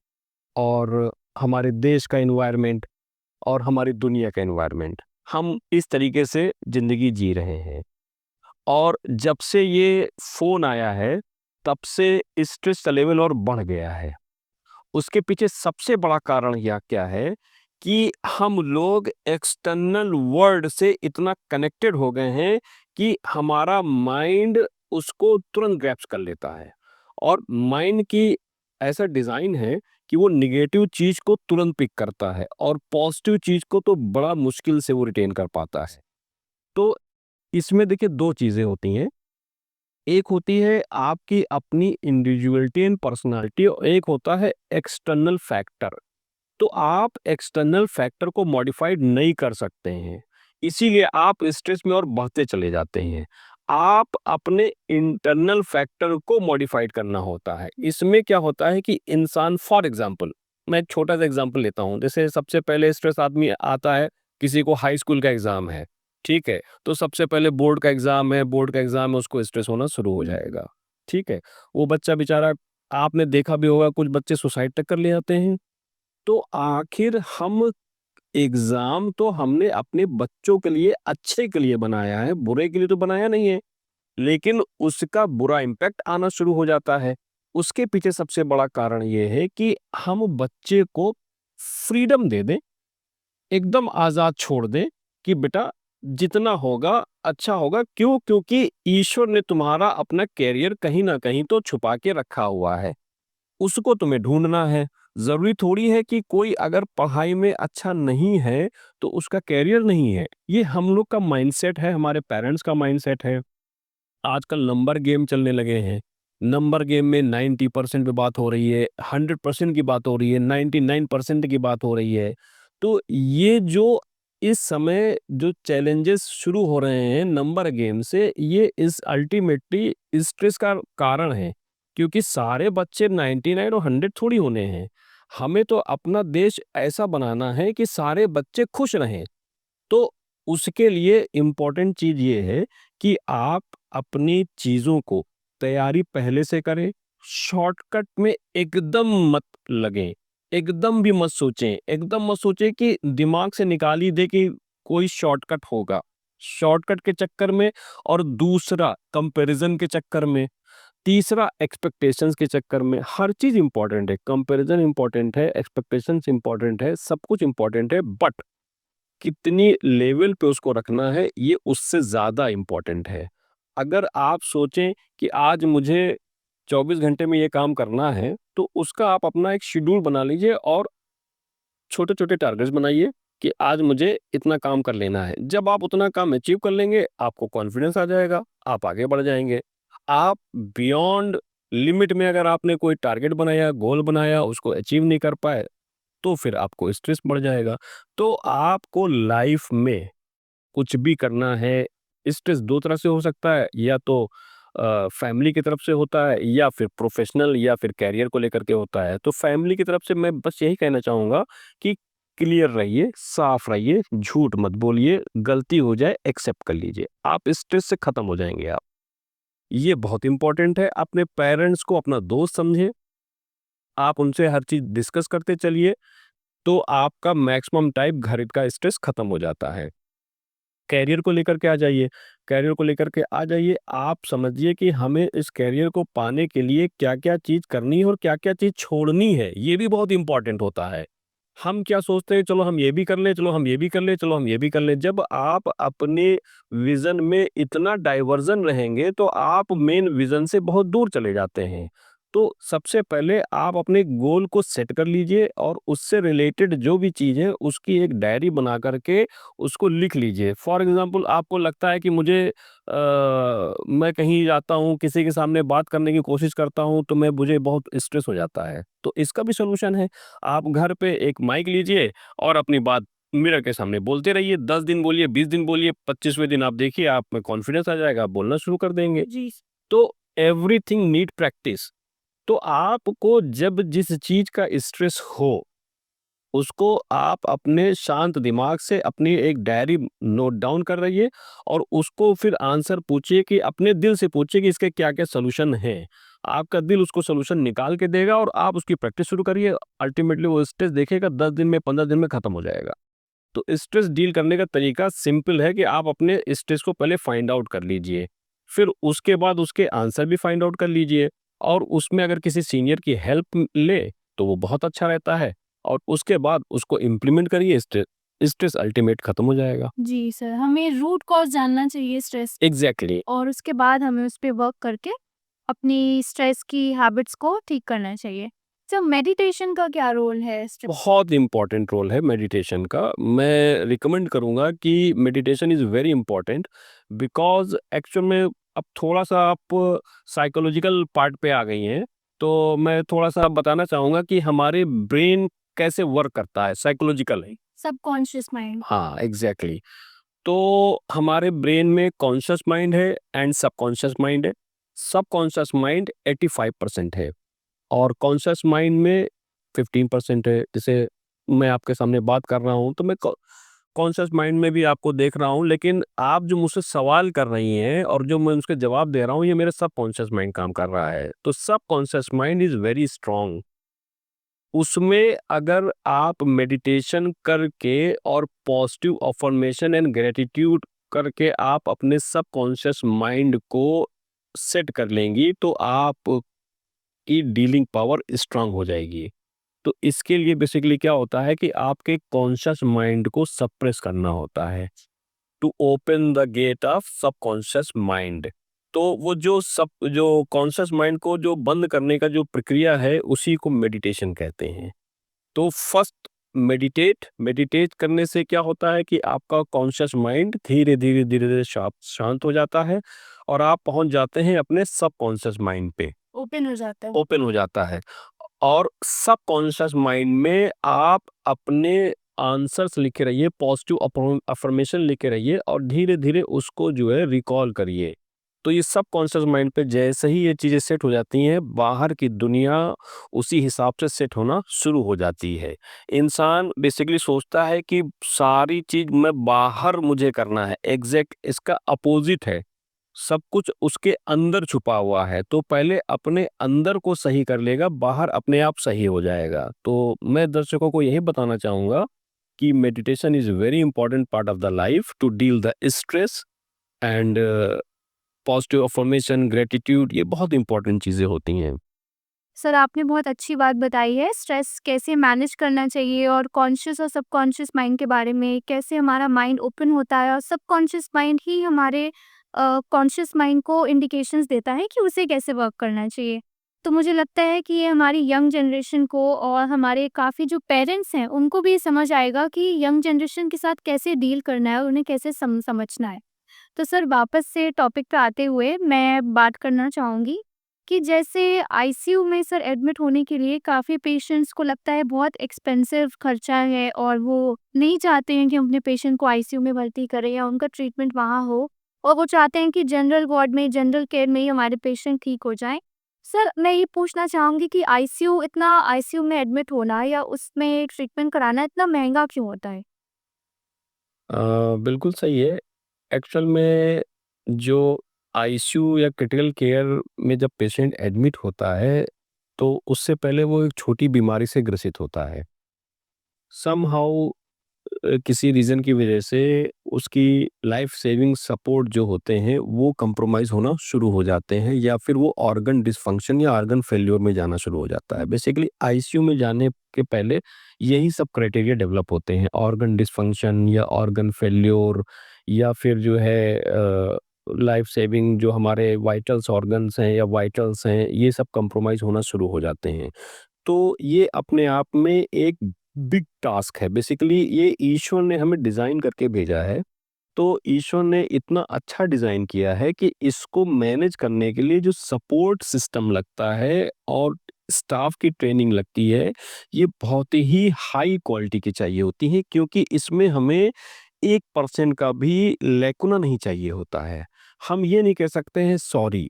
और हमारे देश का एनवायरनमेंट और हमारी दुनिया का एनवायरनमेंट, हम इस तरीके से ज़िंदगी जी रहे हैं। और जब से ये फ़ोन आया है, तब से स्ट्रेस का लेवल और बढ़ गया है। उसके पीछे सबसे बड़ा कारण या क्या है कि हम लोग एक्सटर्नल वर्ल्ड से इतना कनेक्टेड हो गए हैं कि हमारा माइंड उसको तुरंत ग्रैप्स कर लेता है। और माइंड की ऐसा डिज़ाइन है कि वो नेगेटिव चीज़ को तुरंत पिक करता है और पॉजिटिव चीज़ को तो बड़ा मुश्किल से वो रिटेन कर पाता है। तो इसमें देखिए 2 चीज़ें होती हैं। एक होती है आपकी अपनी इंडिविजुअलिटी एंड पर्सनैलिटी और एक होता है एक्सटर्नल फैक्टर। तो आप एक्सटर्नल फैक्टर को मॉडिफाइड नहीं कर सकते हैं, इसीलिए आप स्ट्रेस में और बढ़ते चले जाते हैं। आप अपने इंटरनल फैक्टर को मॉडिफाइड करना होता है। इसमें क्या होता है कि इंसान, फॉर एग्जांपल, मैं एक छोटा सा एग्जांपल लेता हूँ। जैसे सबसे पहले स्ट्रेस आदमी आता है, किसी को हाई स्कूल का एग्जाम है, ठीक है, तो सबसे पहले बोर्ड का एग्जाम है, बोर्ड का एग्जाम में उसको स्ट्रेस होना शुरू हो जाएगा। ठीक है, वो बच्चा बेचारा, आपने देखा भी होगा कुछ बच्चे सुसाइड तक कर ले जाते हैं। तो आखिर हम एग्जाम तो हमने अपने बच्चों के लिए, अच्छे के लिए बनाया है, बुरे के लिए तो बनाया नहीं है। लेकिन उसका बुरा इम्पैक्ट आना शुरू हो जाता है। उसके पीछे सबसे बड़ा कारण ये है कि हम बच्चे को फ्रीडम दे दें, एकदम आज़ाद छोड़ दें कि बेटा जितना होगा अच्छा होगा। क्यों? क्योंकि ईश्वर ने तुम्हारा अपना कैरियर कहीं न कहीं तो छुपा के रखा हुआ है। उसको तुम्हें ढूँढना है। ज़रूरी थोड़ी है कि कोई अगर पढ़ाई में अच्छा नहीं है, तो उसका करियर नहीं है। ये हम लोग का माइंडसेट है, हमारे पेरेंट्स का माइंडसेट है। आजकल नंबर गेम चलने लगे हैं। नंबर गेम में 90% पे बात हो रही है, 100% की बात हो रही है, 99% की बात हो रही है। तो ये जो इस समय जो चैलेंजेस शुरू हो रहे हैं नंबर गेम से, ये इस अल्टीमेटली स्ट्रेस का कारण है। क्योंकि सारे बच्चे 99 और 100 थोड़ी होने हैं। हमें तो अपना देश ऐसा बनाना है कि सारे बच्चे खुश रहें। तो उसके लिए इम्पोर्टेंट चीज़ ये है कि आप अपनी चीज़ों को तैयारी पहले से करें, शॉर्टकट में एकदम मत लगें, एकदम भी मत सोचें, एकदम मत सोचें कि दिमाग से निकाल ही दें कि कोई शॉर्टकट होगा। शॉर्टकट के चक्कर में, और दूसरा कंपैरिज़न के चक्कर में, तीसरा एक्सपेक्टेशंस के चक्कर में, हर चीज़ इम्पोर्टेंट है, कंपैरिज़न इम्पोर्टेंट है, एक्सपेक्टेशंस इम्पोर्टेंट है, सब कुछ इम्पोर्टेंट है, बट कितनी लेवल पे उसको रखना है ये उससे ज़्यादा इम्पोर्टेंट है। अगर आप सोचें कि आज मुझे 24 घंटे में ये काम करना है, तो उसका आप अपना एक शेड्यूल बना लीजिए और छोटे-छोटे टारगेट्स बनाइए कि आज मुझे इतना काम कर लेना है। जब आप उतना काम अचीव कर लेंगे, आपको कॉन्फिडेंस आ जाएगा, आप आगे बढ़ जाएँगे। आप बियॉन्ड लिमिट में अगर आपने कोई टारगेट बनाया, गोल बनाया, उसको अचीव नहीं कर पाए, तो फिर आपको स्ट्रेस बढ़ जाएगा। तो आपको लाइफ में कुछ भी करना है, स्ट्रेस 2 तरह से हो सकता है, या तो फैमिली की तरफ से होता है या फिर प्रोफ़ेशनल या फिर करियर को लेकर के होता है। तो फैमिली की तरफ से मैं बस यही कहना चाहूँगा कि क्लियर रहिए, साफ रहिए, झूठ मत बोलिए, गलती हो जाए एक्सेप्ट कर लीजिए। आप स्ट्रेस से खत्म हो जाएँगे आप। ये बहुत इम्पोर्टेंट है, अपने पेरेंट्स को अपना दोस्त समझिए, आप उनसे हर चीज़ डिस्कस करते चलिए, तो आपका मैक्सिमम टाइम घर का स्ट्रेस खत्म हो जाता है। करियर को लेकर के आ जाइए, करियर को लेकर के आ जाइए, आप समझिए कि हमें इस करियर को पाने के लिए क्या-क्या चीज़ करनी है और क्या-क्या चीज़ छोड़नी है, ये भी बहुत इम्पोर्टेंट होता है। हम क्या सोचते हैं, चलो हम ये भी कर लें, चलो हम ये भी कर लें, चलो हम ये भी कर लें। जब आप अपने विज़न में इतना डाइवर्जन रहेंगे, तो आप मेन विज़न से बहुत दूर चले जाते हैं। तो सबसे पहले आप अपने गोल को सेट कर लीजिए और उससे रिलेटेड जो भी चीज़ है, उसकी एक डायरी बना कर के उसको लिख लीजिए। फॉर एग्ज़ाम्पल आपको लगता है कि मैं कहीं जाता हूँ, किसी के सामने बात करने की कोशिश करता हूँ, तो मुझे बहुत स्ट्रेस हो जाता है। तो इसका भी सॉल्यूशन है, आप घर पे एक माइक लीजिए और अपनी बात मिरर के सामने बोलते रहिए। 10 दिन बोलिए, 20 दिन बोलिए, 25वें दिन आप देखिए आप में कॉन्फिडेंस आ जाएगा, आप बोलना शुरू कर देंगे। जी। तो एवरीथिंग नीड प्रैक्टिस। तो आपको जब जिस चीज़ का स्ट्रेस हो, उसको आप अपने शांत दिमाग से अपनी एक डायरी नोट डाउन कर रहिए और उसको फिर आंसर पूछिए कि अपने दिल से पूछिए कि इसके क्या-क्या सॉल्यूशन हैं। आपका दिल उसको सॉल्यूशन निकाल के देगा और आप उसकी प्रैक्टिस शुरू करिए। अल्टीमेटली वो स्ट्रेस देखिएगा 10 दिन में, 15 दिन में खत्म हो जाएगा। तो स्ट्रेस डील करने का तरीका सिंपल है कि आप अपने स्ट्रेस को पहले फाइंड आउट कर लीजिए। फिर उसके बाद उसके आंसर भी फाइंड आउट कर लीजिए और उसमें अगर किसी सीनियर की हेल्प ले तो वो बहुत अच्छा रहता है और उसके बाद उसको इम्प्लीमेंट करिए, स्ट्रेस अल्टीमेट खत्म हो जाएगा। जी सर, हमें रूट कॉज़ जानना चाहिए स्ट्रेस एग्ज़ैक्टली। और उसके बाद हमें उस पे वर्क करके अपनी स्ट्रेस की हैबिट्स को ठीक करना चाहिए। सर मेडिटेशन का क्या रोल है स्ट्रेस? बहुत इम्पोर्टेंट रोल है मेडिटेशन का। मैं रिकमेंड करूँगा कि meditation is very important because actual में अब थोड़ा-सा आप साइकोलॉजिकल पार्ट पे आ गई हैं, तो मैं थोड़ा-सा बताना चाहूँगा कि हमारे ब्रेन कैसे वर्क करता है साइकोलॉजिकली। Subconscious mind. हाँ, एग्ज़ैक्टली। तो हमारे ब्रेन में कॉन्शियस माइंड है एंड सबकॉन्शियस माइंड है। सबकॉन्शियस माइंड 85% है और कॉन्शियस माइंड में 15% है। जैसे मैं आपके सामने बात कर रहा हूँ तो मैं कॉन्शियस माइंड में भी आपको देख रहा हूँ, लेकिन आप जो मुझसे सवाल कर रही हैं और जो मैं उसके जवाब दे रहा हूँ, ये मेरे सबकॉन्शियस माइंड काम कर रहा है। तो subconscious mind is very strong. उसमें अगर आप मेडिटेशन करके और पॉजिटिव अफर्मेशन एंड ग्रेटिट्यूड करके आप अपने सबकॉन्शियस माइंड को सेट कर लेंगी तो आप की डीलिंग पावर स्ट्रांग हो जाएगी। तो इसके लिए बेसिकली क्या होता है कि आपके कॉन्शियस माइंड को सप्रेस करना होता है to open the gate of subconscious mind. तो वो जो कॉन्शियस माइंड को जो बंद करने का जो प्रक्रिया है उसी को मेडिटेशन कहते हैं। तो फर्स्ट मेडिटेट करने से क्या होता है कि आपका कॉन्शियस माइंड धीरे धीरे शांत हो जाता है और आप पहुंच जाते हैं अपने सबकॉन्शियस माइंड पे, ओपन हो जाता है। ओपन हो जाता है और सबकॉन्शियस माइंड में आप अपने आंसर्स लिखे रहिए, पॉजिटिव अफर्मेशन लिखे रहिए और धीरे धीरे उसको जो है रिकॉल करिए। तो ये सबकॉन्शियस माइंड पे जैसे ही ये चीज़ें सेट हो जाती हैं, बाहर की दुनिया उसी हिसाब से सेट होना शुरू हो जाती है। इंसान बेसिकली सोचता है कि सारी चीज़ मैं बाहर मुझे करना है, एग्जैक्ट इसका अपोजिट है। सब कुछ उसके अंदर छुपा हुआ है, तो पहले अपने अंदर को सही कर लेगा, बाहर अपने आप सही हो जाएगा। तो मैं दर्शकों को यही बताना चाहूँगा कि meditation is very important part of the life to deal the stress and positive affirmation, gratitude, ये बहुत इंपॉर्टेंट चीज़ें होती हैं। सर आपने बहुत अच्छी बात बताई है स्ट्रेस कैसे मैनेज करना चाहिए और कॉन्शियस और सबकॉन्शियस माइंड के बारे में, कैसे हमारा माइंड ओपन होता है और सबकॉन्शियस माइंड ही हमारे कॉन्शियस माइंड को इंडिकेशंस देता है कि उसे कैसे वर्क करना चाहिए। तो मुझे लगता है कि ये हमारी यंग जनरेशन को और हमारे काफ़ी जो पेरेंट्स हैं उनको भी समझ आएगा कि यंग जनरेशन के साथ कैसे डील करना है और उन्हें कैसे समझना है। तो सर वापस से टॉपिक पे आते हुए मैं बात करना चाहूँगी कि जैसे आईसीयू में सर एडमिट होने के लिए काफ़ी पेशेंट्स को लगता है बहुत एक्सपेंसिव खर्चा है और वो नहीं चाहते हैं कि हम अपने पेशेंट को आईसीयू में भर्ती करें या उनका ट्रीटमेंट वहाँ हो और वो चाहते हैं कि जनरल वार्ड में, जनरल केयर में ही हमारे पेशेंट ठीक हो जाएँ। सर मैं ये पूछना चाहूँगी कि आईसीयू में एडमिट होना या उसमें ट्रीटमेंट कराना इतना महँगा क्यों होता है? बिल्कुल सही है। एक्चुअल में जो आईसीयू या क्रिटिकल केयर में जब पेशेंट एडमिट होता है, तो उससे पहले वो एक छोटी बीमारी से ग्रसित होता है। समहाउ किसी रीज़न की वजह से उसकी लाइफ सेविंग सपोर्ट जो होते हैं वो कंप्रोमाइज़ होना शुरू हो जाते हैं या फिर वो ऑर्गन डिसफंक्शन या ऑर्गन फेल्योर में जाना शुरू हो जाता है। बेसिकली आईसीयू में जाने के पहले यही सब क्राइटेरिया डेवलप होते हैं, ऑर्गन डिसफंक्शन या ऑर्गन फेल्योर या फिर जो है लाइफ सेविंग जो हमारे वाइटल्स ऑर्गन्स हैं या वाइटल्स हैं, ये सब कंप्रोमाइज़ होना शुरू हो जाते हैं। तो ये अपने आप में एक बिग टास्क है। बेसिकली ये ईश्वर ने हमें डिज़ाइन करके भेजा है। तो ईश्वर ने इतना अच्छा डिज़ाइन किया है कि इसको मैनेज करने के लिए जो सपोर्ट सिस्टम लगता है और स्टाफ की ट्रेनिंग लगती है, ये बहुत ही हाई क्वालिटी की चाहिए होती है क्योंकि इसमें हमें 1% का भी लैकुना नहीं चाहिए होता है। हम ये नहीं कह सकते हैं सॉरी।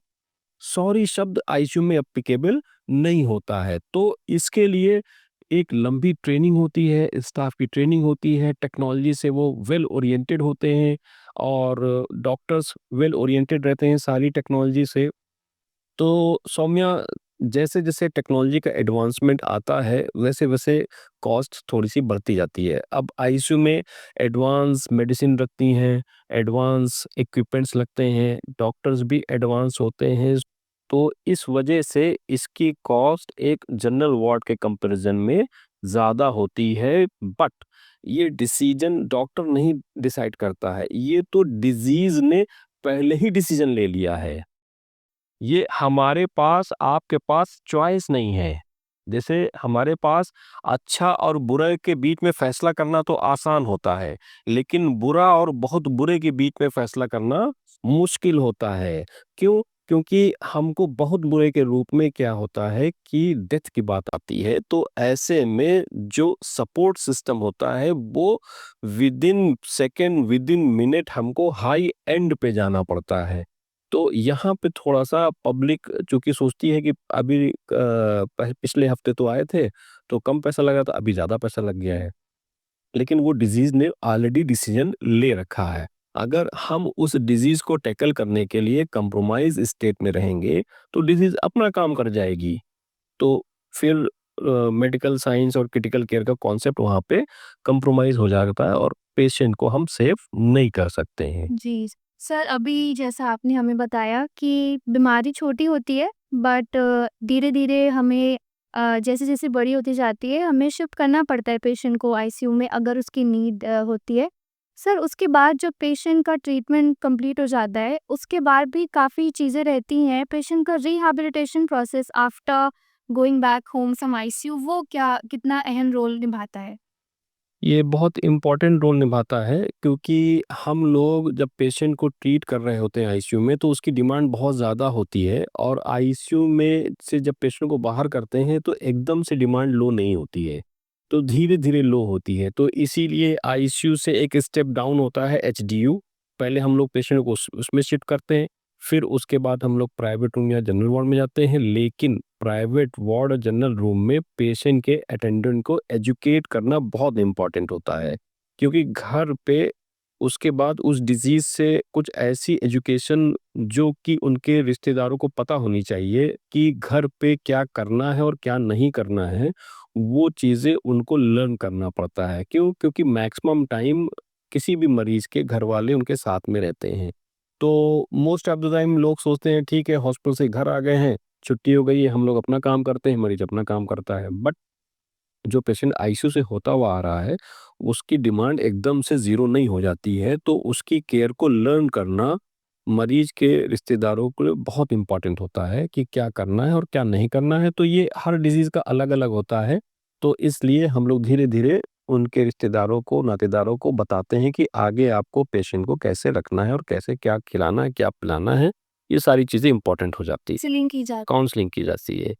सॉरी शब्द आईसीयू में एप्लीकेबल नहीं होता है। तो इसके लिए एक लंबी ट्रेनिंग होती है, स्टाफ की ट्रेनिंग होती है, टेक्नोलॉजी से वो वेल ओरिएंटेड होते हैं और डॉक्टर्स वेल ओरिएंटेड रहते हैं सारी टेक्नोलॉजी से। तो सौम्या, जैसे-जैसे टेक्नोलॉजी का एडवांसमेंट आता है, वैसे-वैसे कॉस्ट थोड़ी-सी बढ़ती जाती है। अब आईसीयू में एडवांस मेडिसिन रखती हैं, एडवांस इक्विपमेंट्स लगते हैं, डॉक्टर्स भी एडवांस होते हैं। तो इस वजह से इसकी कॉस्ट एक जनरल वार्ड के कंपैरिज़न में ज़्यादा होती है। बट ये डिसीज़न डॉक्टर नहीं डिसाइड करता है, ये तो डिज़ीज़ ने पहले ही डिसीज़न ले लिया है। ये हमारे पास आपके पास चॉइस नहीं है। जैसे हमारे पास अच्छा और बुरे के बीच में फैसला करना तो आसान होता है, लेकिन बुरा और बहुत बुरे के बीच में फैसला करना मुश्किल होता है। क्यों? क्योंकि हमको बहुत बुरे के रूप में क्या होता है कि डेथ की बात आती है, तो ऐसे में जो सपोर्ट सिस्टम होता है वो विदिन सेकंड, विदिन मिनट हमको हाई एंड पे जाना पड़ता है। तो यहाँ पे थोड़ा-सा पब्लिक चूँकि सोचती है कि अभी पिछले हफ्ते तो आए थे, तो कम पैसा लगा था, अभी ज़्यादा पैसा लग गया है। लेकिन वो डिज़ीज़ ने ऑलरेडी डिसीज़न ले रखा है। अगर हम उस डिज़ीज़ को टैकल करने के लिए कंप्रोमाइज़ स्टेट में रहेंगे, तो डिज़ीज़ अपना काम कर जाएगी। तो फिर मेडिकल साइंस और क्रिटिकल केयर का कॉन्सेप्ट वहाँ पे कंप्रोमाइज़ हो जाता है और पेशेंट को हम सेव नहीं कर सकते हैं। जी। सर, अभी जैसा आपने हमें बताया कि बीमारी छोटी होती है बट धीरे-धीरे हमें जैसे-जैसे बड़ी होती जाती है हमें शिफ्ट करना पड़ता है पेशेंट को आईसीयू में अगर उसकी नीड होती है। सर, उसके बाद जब पेशेंट का ट्रीटमेंट कंप्लीट हो जाता है, उसके बाद भी काफ़ी चीज़ें रहती हैं। पेशेंट का rehabilitation process after going back home from ICU वो क्या कितना अहम रोल निभाता है? ये बहुत इम्पोर्टेंट रोल निभाता है क्योंकि हम लोग जब पेशेंट को ट्रीट कर रहे होते हैं आईसीयू में तो उसकी डिमांड बहुत ज़्यादा होती है और आईसीयू में से जब पेशेंट को बाहर करते हैं तो एकदम से डिमांड लो नहीं होती है, तो धीरे धीरे लो होती है। तो इसीलिए आईसीयू से एक स्टेप डाउन होता है एचडीयू। पहले हम लोग पेशेंट को उसमें शिफ्ट करते हैं, फिर उसके बाद हम लोग प्राइवेट रूम या जनरल वार्ड में जाते हैं। लेकिन प्राइवेट वार्ड और जनरल रूम में पेशेंट के अटेंडेंट को एजुकेट करना बहुत इंपॉर्टेंट होता है, क्योंकि घर पे उसके बाद उस डिजीज से कुछ ऐसी एजुकेशन जो कि उनके रिश्तेदारों को पता होनी चाहिए कि घर पे क्या करना है और क्या नहीं करना है, वो चीज़ें उनको लर्न करना पड़ता है। क्यों? क्योंकि मैक्सिमम टाइम किसी भी मरीज के घर वाले उनके साथ में रहते हैं। तो मोस्ट ऑफ द टाइम लोग सोचते हैं ठीक है हॉस्पिटल से घर आ गए हैं, छुट्टी हो गई है, हम लोग अपना काम करते हैं, मरीज अपना काम करता है। बट जो पेशेंट आईसीयू से होता हुआ आ रहा है, उसकी डिमांड एकदम से ज़ीरो नहीं हो जाती है, तो उसकी केयर को लर्न करना मरीज के रिश्तेदारों के लिए बहुत इम्पोर्टेंट होता है कि क्या करना है और क्या नहीं करना है। तो ये हर डिज़ीज़ का अलग-अलग होता है, तो इसलिए हम लोग धीरे-धीरे उनके रिश्तेदारों को, नातेदारों को बताते हैं कि आगे आपको पेशेंट को कैसे रखना है और कैसे क्या खिलाना है, क्या पिलाना है, ये सारी चीज़ें इम्पोर्टेंट हो जाती है। काउंसलिंग की जाती है। काउंसलिंग की जाती है।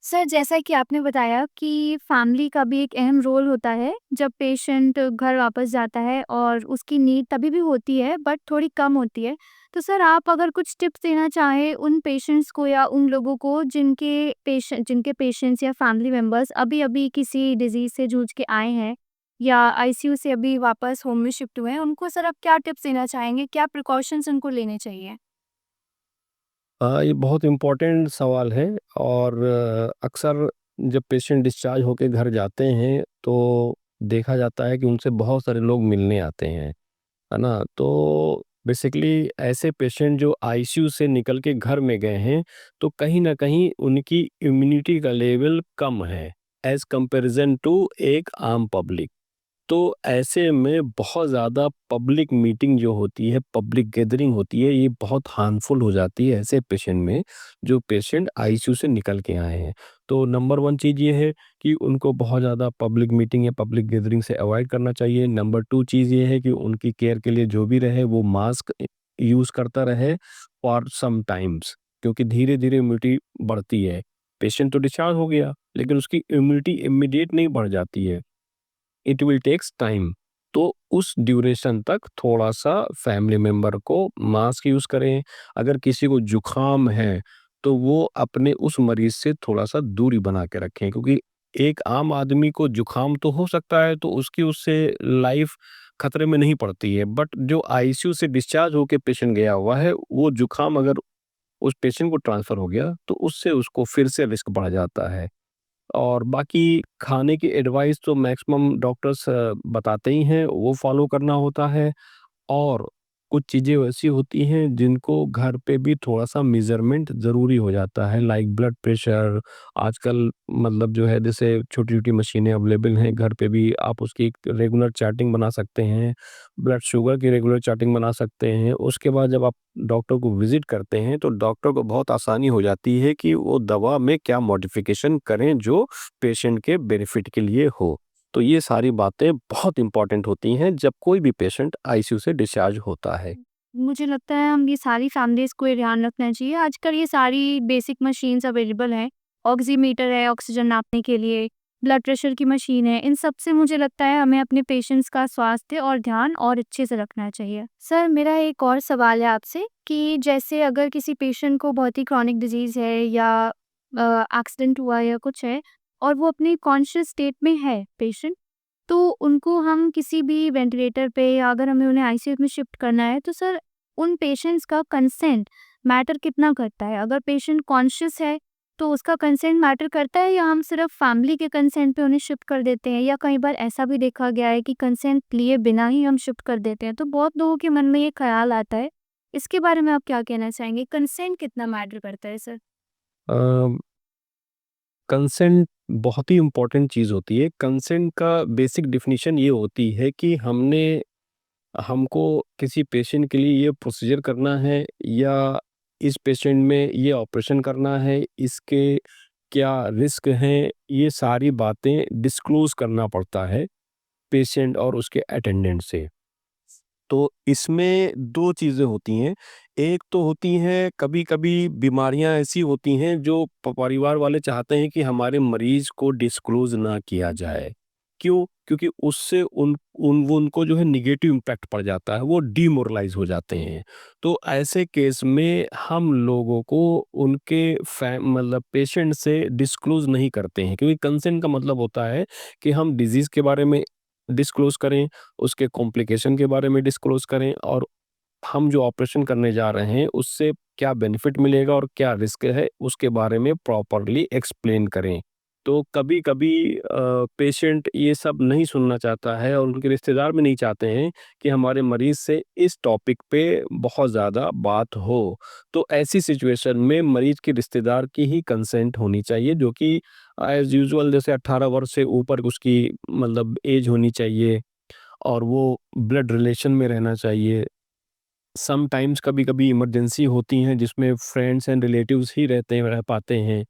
सर, जैसा कि आपने बताया कि फैमिली का भी एक अहम रोल होता है जब पेशेंट घर वापस जाता है और उसकी नीड तभी भी होती है बट थोड़ी कम होती है। तो सर, आप अगर कुछ टिप्स देना चाहें उन पेशेंट्स को या उन लोगों को जिनके पेशेंट्स या फैमिली मेंबर्स अभी-अभी किसी डिज़ीज़ से जूझ के आए हैं या आईसीयू से अभी वापस होम में शिफ्ट हुए हैं, उनको सर आप क्या टिप्स देना चाहेंगे? क्या प्रिकॉशंस उनको लेने चाहिए? ये बहुत इम्पोर्टेंट सवाल है और अक्सर जब पेशेंट डिस्चार्ज होके घर जाते हैं तो देखा जाता है कि उनसे बहुत सारे लोग मिलने आते हैं, है ना? तो बेसिकली ऐसे पेशेंट जो आईसीयू से निकल के घर में गए हैं, तो कहीं न कहीं उनकी इम्यूनिटी का लेवल कम है एज़ कंपैरिज़न टू एक आम पब्लिक। तो ऐसे में बहुत ज़्यादा पब्लिक मीटिंग जो होती है, पब्लिक गैदरिंग होती है, ये बहुत हार्मफुल हो जाती है ऐसे पेशेंट में, जो पेशेंट आईसीयू से निकल के आए हैं। तो नंबर 1 चीज़ ये है कि उनको बहुत ज़्यादा पब्लिक मीटिंग या पब्लिक गैदरिंग से अवॉइड करना चाहिए। नंबर 2 चीज़ ये है कि उनकी केयर के लिए जो भी रहे, वो मास्क यूज़ करता रहे फॉर सम टाइम्स, क्योंकि धीरे-धीरे इम्यूनिटी बढ़ती है। पेशेंट तो डिस्चार्ज हो गया, लेकिन उसकी इम्यूनिटी इमीडिएट नहीं बढ़ जाती है। It will takes time. तो उस ड्यूरेशन तक थोड़ा-सा फैमिली मेंबर को मास्क यूज़ करें। अगर किसी को जुकाम है, तो वो अपने उस मरीज़ से थोड़ा-सा दूरी बना के रखें, क्योंकि एक आम आदमी को जुकाम तो हो सकता है, तो उसकी उससे लाइफ खतरे में नहीं पड़ती है, बट जो आईसीयू से डिस्चार्ज होके पेशेंट गया हुआ है, वो जुकाम अगर उस पेशेंट को ट्रांसफर हो गया तो उससे उसको फिर से रिस्क बढ़ जाता है। और बाकी खाने की एडवाइस तो मैक्सिमम डॉक्टर्स बताते ही हैं, वो फॉलो करना होता है। और कुछ चीज़ें वैसी होती हैं जिनको घर पे भी थोड़ा-सा मेज़रमेंट ज़रूरी हो जाता है, लाइक ब्लड प्रेशर। आजकल मतलब जो है, जैसे छोटी-छोटी मशीनें अवेलेबल हैं घर पे भी, आप उसकी एक रेगुलर चार्टिंग बना सकते हैं, ब्लड शुगर की रेगुलर चार्टिंग बना सकते हैं। उसके बाद जब आप डॉक्टर को विज़िट करते हैं, तो डॉक्टर को बहुत आसानी हो जाती है कि वो दवा में क्या मॉडिफ़िकेशन करें जो पेशेंट के बेनिफिट के लिए हो। तो ये सारी बातें बहुत इम्पोर्टेंट होती हैं जब कोई भी पेशेंट आईसीयू से डिस्चार्ज होता है। मुझे लगता है हम ये सारी फैमिलीज़ को ये ध्यान रखना चाहिए। आजकल ये सारी बेसिक मशीन्स अवेलेबल हैं। ऑक्सीमीटर है ऑक्सीजन नापने के लिए, ब्लड प्रेशर की मशीन है। इन सब से मुझे लगता है हमें अपने पेशेंट्स का स्वास्थ्य और ध्यान और अच्छे से रखना चाहिए। सर मेरा एक और सवाल है आपसे कि जैसे अगर किसी पेशेंट को बहुत ही क्रॉनिक डिज़ीज़ है या एक्सीडेंट हुआ या कुछ है और वो अपनी कॉन्शियस स्टेट में है पेशेंट, तो उनको हम किसी भी वेंटिलेटर पे या अगर हमें उन्हें आईसीयू में शिफ्ट करना है तो सर उन पेशेंट्स का कंसेंट मैटर कितना करता है? अगर पेशेंट कॉन्शियस है तो उसका कंसेंट मैटर करता है या हम सिर्फ फैमिली के कंसेंट पे उन्हें शिफ्ट कर देते हैं? या कई बार ऐसा भी देखा गया है कि कंसेंट लिए बिना ही हम शिफ्ट कर देते हैं। तो बहुत लोगों के मन में ये ख्याल आता है। इसके बारे में आप क्या कहना चाहेंगे? कंसेंट कितना मैटर करता है सर? अ, कंसेंट बहुत ही इम्पोर्टेंट चीज़ होती है। कंसेंट का बेसिक डेफिनिशन ये होती है कि हमको किसी पेशेंट के लिए ये प्रोसीजर करना है, या इस पेशेंट में ये ऑपरेशन करना है, इसके क्या रिस्क हैं, ये सारी बातें डिस्क्लोज़ करना पड़ता है पेशेंट और उसके अटेंडेंट से। तो इसमें 2 चीज़ें होती हैं। एक तो होती हैं, कभी-कभी बीमारियाँ ऐसी होती हैं जो परिवार वाले चाहते हैं कि हमारे मरीज़ को डिस्क्लोज़ ना किया जाए। क्यों? क्योंकि उससे उनको जो है नेगेटिव इम्पैक्ट पड़ जाता है, वो डिमोरलाइज़ हो जाते हैं। तो ऐसे केस में हम लोगों को उनके मतलब पेशेंट से डिस्क्लोज़ नहीं करते हैं, क्योंकि कंसेंट का मतलब होता है कि हम डिज़ीज़ के बारे में डिस्क्लोज़ करें, उसके कॉम्प्लिकेशन के बारे में डिस्क्लोज़ करें, और हम जो ऑपरेशन करने जा रहे हैं उससे क्या बेनिफिट मिलेगा और क्या रिस्क है, उसके बारे में प्रॉपरली एक्सप्लेन करें। तो कभी-कभी पेशेंट ये सब नहीं सुनना चाहता है, और उनके रिश्तेदार भी नहीं चाहते हैं कि हमारे मरीज़ से इस टॉपिक पे बहुत ज़्यादा बात हो। तो ऐसी सिचुएशन में मरीज़ के रिश्तेदार की ही कंसेंट होनी चाहिए, जो कि एज़ यूजुअल जैसे 18 वर्ष से ऊपर उसकी मतलब एज होनी चाहिए, और वो ब्लड रिलेशन में रहना चाहिए। समटाइम्स कभी-कभी इमरजेंसी होती हैं जिसमें फ्रेंड्स एंड रिलेटिव्स ही रह पाते हैं।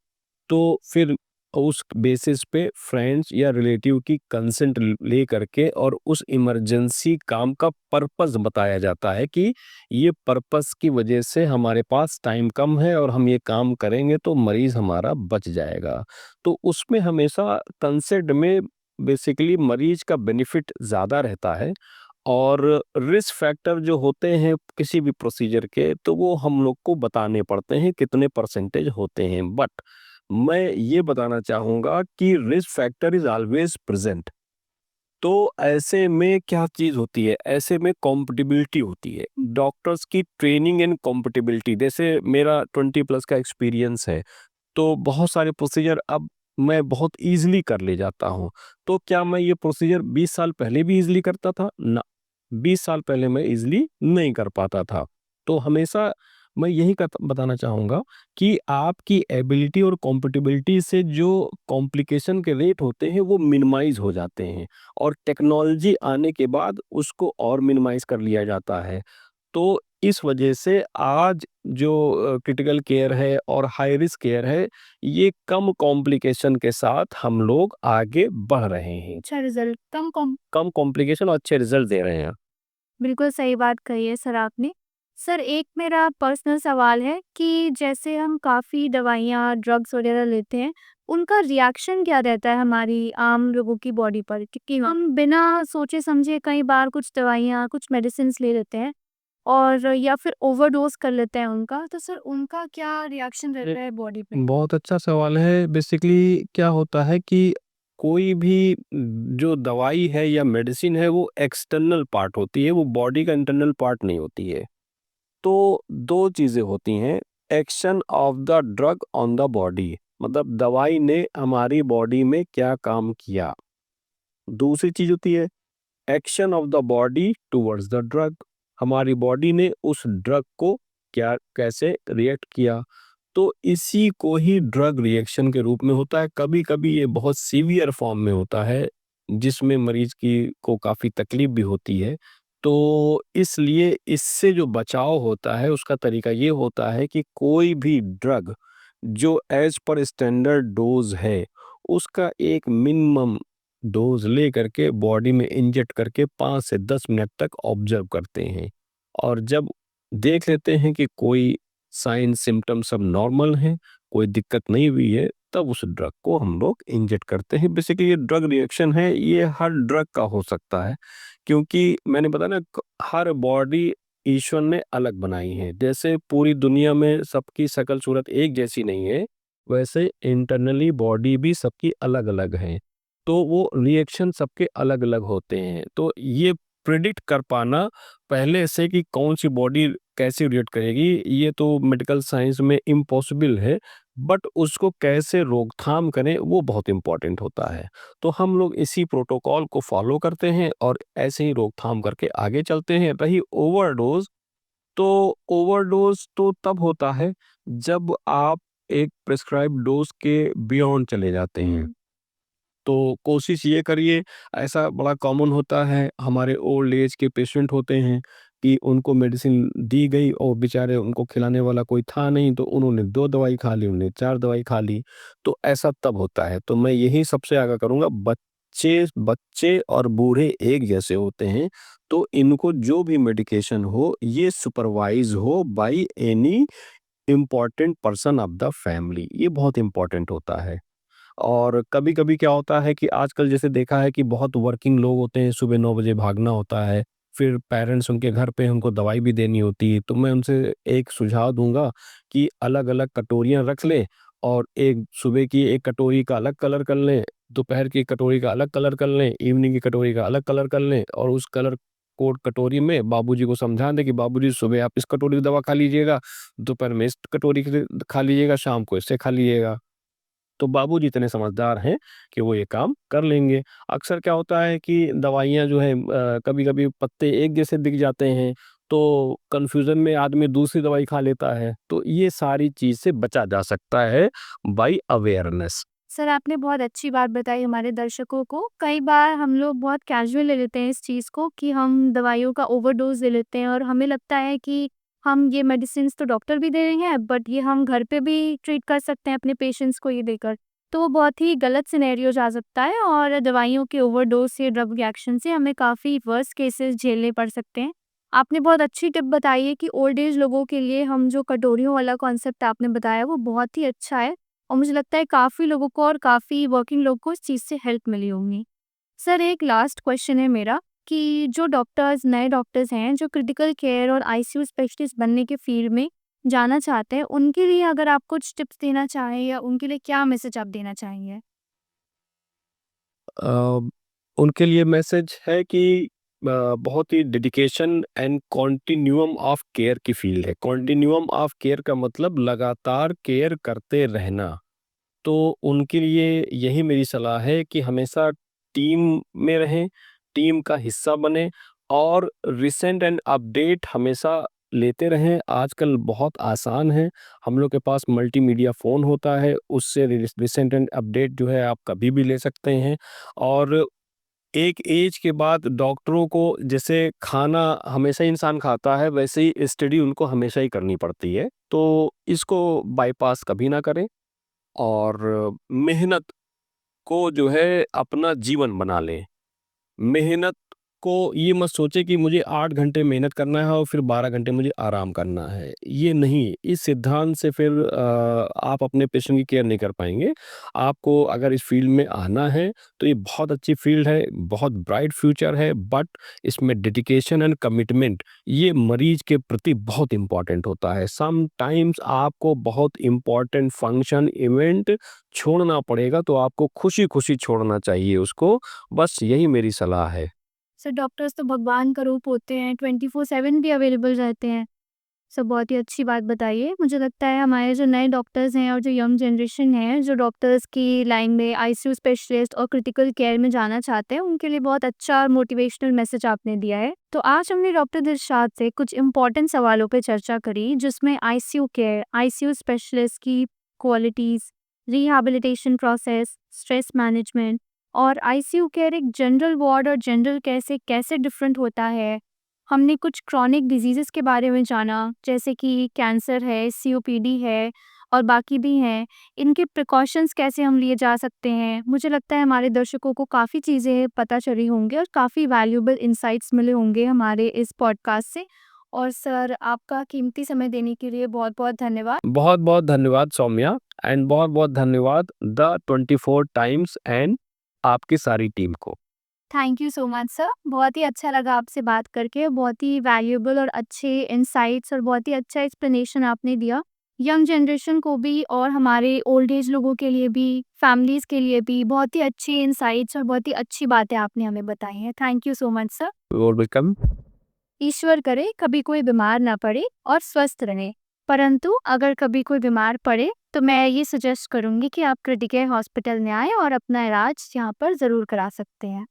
तो फिर उस बेसिस पे फ्रेंड्स या रिलेटिव की कंसेंट ले करके और उस इमरजेंसी काम का पर्पस बताया जाता है कि ये पर्पस की वजह से हमारे पास टाइम कम है और हम ये काम करेंगे तो मरीज हमारा बच जाएगा। तो उसमें हमेशा कंसेंट में बेसिकली मरीज का बेनिफिट ज़्यादा रहता है, और रिस्क फैक्टर जो होते हैं किसी भी प्रोसीजर के, तो वो हम लोग को बताने पड़ते हैं कितने परसेंटेज होते हैं। बट मैं ये बताना चाहूँगा कि risk factor is always present. तो ऐसे में क्या चीज़ होती है, ऐसे में कॉम्पेटिबिलिटी होती है। डॉक्टर्स की ट्रेनिंग एंड कॉम्पेटिबिलिटी, जैसे मेरा 20 प्लस का एक्सपीरियंस है, तो बहुत सारे प्रोसीजर अब मैं बहुत ईज़िली कर ले जाता हूँ। तो क्या मैं ये प्रोसीजर 20 साल पहले भी ईज़िली करता था? ना, 20 साल पहले मैं ईज़िली नहीं कर पाता था। तो हमेशा मैं यही बताना चाहूँगा कि आपकी एबिलिटी और कॉम्पेटिबिलिटी से जो कॉम्प्लिकेशन के रेट होते हैं वो मिनिमाइज़ हो जाते हैं, और टेक्नोलॉजी आने के बाद उसको और मिनिमाइज़ कर लिया जाता है। तो इस वजह से आज जो क्रिटिकल केयर है और हाई रिस्क केयर है, ये कम कॉम्प्लिकेशन के साथ हम लोग आगे बढ़ रहे हैं। अच्छा रिजल्ट कम कम कॉम्प्लिकेशन और अच्छे रिजल्ट दे रहे हैं। बिल्कुल सही बात कही है सर आपने। सर एक मेरा पर्सनल सवाल है कि जैसे हम काफ़ी दवाइयाँ, ड्रग्स वग़ैरह लेते हैं, उनका रिएक्शन क्या रहता है हमारी आम लोगों की बॉडी पर? क्योंकि हम बिना सोचे-समझे कई बार कुछ दवाइयाँ, कुछ मेडिसिन्स ले लेते हैं और या फिर ओवरडोज़ कर लेते हैं उनका, तो सर उनका क्या रिएक्शन रहता है बॉडी पे? बहुत अच्छा सवाल है। बेसिकली क्या होता है कि कोई भी जो दवाई है या मेडिसिन है वो एक्सटर्नल पार्ट होती है, वो बॉडी का इंटरनल पार्ट नहीं होती है। तो 2 चीज़ें होती हैं, action of the drug on the body, मतलब दवाई ने हमारी बॉडी में क्या काम किया। दूसरी चीज़ होती है action of the body towards the drug, हमारी बॉडी ने उस ड्रग को क्या कैसे रिएक्ट किया। तो इसी को ही ड्रग रिएक्शन के रूप में होता है। कभी-कभी ये बहुत सीवियर फॉर्म में होता है, जिसमें मरीज की को काफ़ी तकलीफ भी होती है। तो इसलिए इससे जो बचाव होता है उसका तरीका ये होता है कि कोई भी ड्रग जो एज़ पर स्टैंडर्ड डोज़ है, उसका एक मिनिमम डोज़ लेकर के बॉडी में इंजेक्ट करके 5 से 10 मिनट तक ऑब्ज़र्व करते हैं। और जब देख लेते हैं कि कोई साइन सिम्पटम सब नॉर्मल हैं, कोई दिक्कत नहीं हुई है, तब उस ड्रग को हम लोग इंजेक्ट करते हैं। बेसिकली ये ड्रग रिएक्शन है, ये हर ड्रग का हो सकता है, क्योंकि मैंने बताया ना हर बॉडी ईश्वर ने अलग बनाई है। जैसे पूरी दुनिया में सबकी शकल सूरत एक जैसी नहीं है, वैसे इंटरनली बॉडी भी सबकी अलग-अलग है। तो वो रिएक्शन सबके अलग-अलग होते हैं। तो ये प्रिडिक्ट कर पाना पहले से कि कौन-सी बॉडी कैसे रिएक्ट करेगी, ये तो मेडिकल साइंस में इम्पॉसिबल है, बट उसको कैसे रोकथाम करें वो बहुत इम्पोर्टेंट होता है। तो हम लोग इसी प्रोटोकॉल को फॉलो करते हैं और ऐसे ही रोकथाम करके आगे चलते हैं। रही ओवरडोज़, तो ओवरडोज़ तो तब होता है जब आप एक प्रिस्क्राइब्ड डोज़ के बियॉन्ड चले जाते हैं। तो कोशिश ये करिए, ऐसा बड़ा कॉमन होता है, हमारे ओल्ड एज के पेशेंट होते हैं कि उनको मेडिसिन दी गई और बेचारे उनको खिलाने वाला कोई था नहीं, तो उन्होंने 2 दवाई खा ली, उन्होंने 4 दवाई खा ली, तो ऐसा तब होता है। तो मैं यही सबसे आगाह करूँगा, बच्चे बच्चे और बूढ़े एक जैसे होते हैं, तो इनको जो भी मेडिकेशन हो, ये सुपरवाइज़ हो by any important person of the family, ये बहुत इम्पोर्टेंट होता है। और कभी-कभी क्या होता है कि आजकल जैसे देखा है कि बहुत वर्किंग लोग होते हैं, सुबह 9 बजे भागना होता है, फिर पेरेंट्स उनके घर पे उनको दवाई भी देनी होती है। तो मैं उनसे एक सुझाव दूँगा कि अलग-अलग कटोरियाँ रख लें और एक सुबह की एक कटोरी का अलग कलर कर लें, दोपहर की कटोरी का अलग कलर कर लें, इवनिंग की कटोरी का अलग कलर कर लें और उस कलर कोड कटोरी में बाबूजी को समझा दें कि बाबूजी सुबह आप इस कटोरी की दवा खा लीजिएगा, दोपहर में इस कटोरी की खा लीजिएगा, शाम को इससे खा लीजिएगा। तो बाबूजी इतने समझदार हैं कि वो ये काम कर लेंगे। अक्सर क्या होता है कि दवाइयाँ जो हैं कभी-कभी पत्ते एक जैसे दिख जाते हैं, तो कन्फ्यूज़न में आदमी दूसरी दवाई खा लेता है। तो ये सारी चीज़ से बचा जा सकता है बाय अवेयरनेस। सर, आपने बहुत अच्छी बात बताई हमारे दर्शकों को। कई बार हम लोग बहुत कैजुअल ले लेते हैं इस चीज़ को कि हम दवाइयों का ओवरडोज़ ले लेते हैं और हमें लगता है कि हम ये मेडिसिन्स तो डॉक्टर भी दे रहे हैं, बट ये हम घर पे भी ट्रीट कर सकते हैं अपने पेशेंट्स को ये देकर। तो वो बहुत ही गलत सिनेरियो जा सकता है और दवाइयों के ओवरडोज़ से, ड्रग रिएक्शन से हमें काफ़ी वर्स्ट केसेस झेलने पड़ सकते हैं। आपने बहुत अच्छी टिप बताई है कि ओल्ड एज लोगों के लिए हम जो कटोरियों वाला कॉन्सेप्ट आपने बताया वो बहुत ही अच्छा है। और मुझे लगता है काफ़ी लोगों को और काफ़ी वर्किंग लोग को इस चीज़ से हेल्प मिली होंगी। सर, एक लास्ट क्वेश्चन है मेरा कि जो डॉक्टर्स नए डॉक्टर्स हैं जो क्रिटिकल केयर और आईसीयू स्पेशलिस्ट बनने के फील्ड में जाना चाहते हैं, उनके लिए अगर आप कुछ टिप्स देना चाहें या उनके लिए क्या मैसेज आप देना चाहेंगे? अ, उनके लिए मैसेज है कि बहुत ही डेडिकेशन एंड कॉन्टिन्यूअम ऑफ केयर की फील्ड है। कॉन्टिन्यूअम ऑफ केयर का मतलब लगातार केयर करते रहना। तो उनके लिए यही मेरी सलाह है कि हमेशा टीम में रहें, टीम का हिस्सा बनें और रिसेंट एंड अपडेट हमेशा लेते रहें। आजकल बहुत आसान है, हम लोग के पास मल्टीमीडिया फ़ोन होता है, उससे रिसेंट एंड अपडेट जो है आप कभी भी ले सकते हैं। और एक एज के बाद डॉक्टरों को जैसे खाना हमेशा इंसान खाता है, वैसे ही स्टडी उनको हमेशा ही करनी पड़ती है। तो इसको बायपास कभी ना करें और मेहनत को जो है अपना जीवन बना लें। मेहनत आपको ये मत सोचे कि मुझे 8 घंटे मेहनत करना है और फिर 12 घंटे मुझे आराम करना है। ये नहीं, इस सिद्धांत से फिर आप अपने पेशेंट की केयर नहीं कर पाएँगे। आपको अगर इस फ़ील्ड में आना है, तो ये बहुत अच्छी फ़ील्ड है, बहुत ब्राइट फ्यूचर है, बट इसमें डेडिकेशन एंड कमिटमेंट ये मरीज़ के प्रति बहुत इम्पोर्टेंट होता है। समटाइम्स आपको बहुत इम्पोर्टेंट फंक्शन, इवेंट छोड़ना पड़ेगा, तो आपको खुशी-खुशी छोड़ना चाहिए उसको। बस यही मेरी सलाह है। सर डॉक्टर्स तो भगवान का रूप होते हैं, 24/7 भी अवेलेबल रहते हैं। सर बहुत ही अच्छी बात बताई है। मुझे लगता है हमारे जो नए डॉक्टर्स हैं और जो यंग जनरेशन है, जो डॉक्टर्स की लाइन में आईसीयू स्पेशलिस्ट और क्रिटिकल केयर में जाना चाहते हैं, उनके लिए बहुत अच्छा और मोटिवेशनल मैसेज आपने दिया है। तो आज हमने डॉक्टर दिलशाद से कुछ इम्पोर्टेंट सवालों पे चर्चा करी, जिसमें आईसीयू केयर, आईसीयू स्पेशलिस्ट की qualities, rehabilitation process, stress management और आईसीयू केयर एक जनरल वार्ड और जनरल केयर से कैसे डिफरेंट होता है। हमने कुछ क्रॉनिक डिजीज़ेज़ के बारे में जाना, जैसे कि कैंसर है, सीओपीडी है और बाकी भी हैं। इनके प्रिकॉशंस कैसे हम लिए जा सकते हैं। मुझे लगता है हमारे दर्शकों को काफ़ी चीज़ें पता चली होंगी और काफ़ी वैल्यूएबल इनसाइट्स मिले होंगे हमारे इस पॉडकास्ट से। और सर आपका कीमती समय देने के लिए बहुत-बहुत धन्यवाद। बहुत-बहुत धन्यवाद सौम्या एंड बहुत-बहुत धन्यवाद द 24 टाइम्स एंड आपकी सारी टीम को। Thank you so much sir. बहुत ही अच्छा लगा आपसे बात करके। बहुत ही वैल्यूएबल और अच्छे इनसाइट्स और बहुत ही अच्छा एक्सप्लेनेशन आपने दिया। यंग जनरेशन को भी और हमारे ओल्ड एज लोगों के लिए भी, फैमिलीज़ के लिए भी बहुत ही अच्छे इनसाइट्स और बहुत ही अच्छी बातें आपने हमें बताई हैं। Thank you so much sir. You are welcome. ईश्वर करे कभी कोई बीमार ना पड़े और स्वस्थ रहे। परंतु अगर कभी कोई बीमार पड़े तो मैं ये सजेस्ट करूँगी कि आप क्रिटिकल हॉस्पिटल में आएँ और अपना इलाज यहाँ पर ज़रूर करा सकते हैं।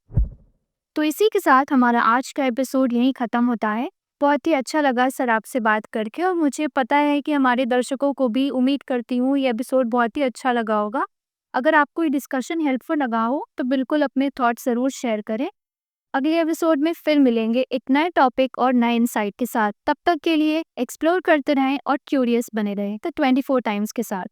तो इसी के साथ हमारा आज का एपिसोड यहीं ख़त्म होता है। बहुत ही अच्छा लगा सर आपसे बात करके और मुझे पता है कि हमारे दर्शकों को भी, उम्मीद करती हूँ, ये एपिसोड बहुत ही अच्छा लगा होगा। अगर आपको ये डिस्कशन हेल्पफुल लगा हो तो बिल्कुल अपने थॉट्स ज़रूर शेयर करें। अगले एपिसोड में फिर मिलेंगे एक नए टॉपिक और नए इंसाइट के साथ। तब तक के लिए एक्सप्लोर करते रहें और क्यूरियस बने रहें द 24 टाइम्स के साथ।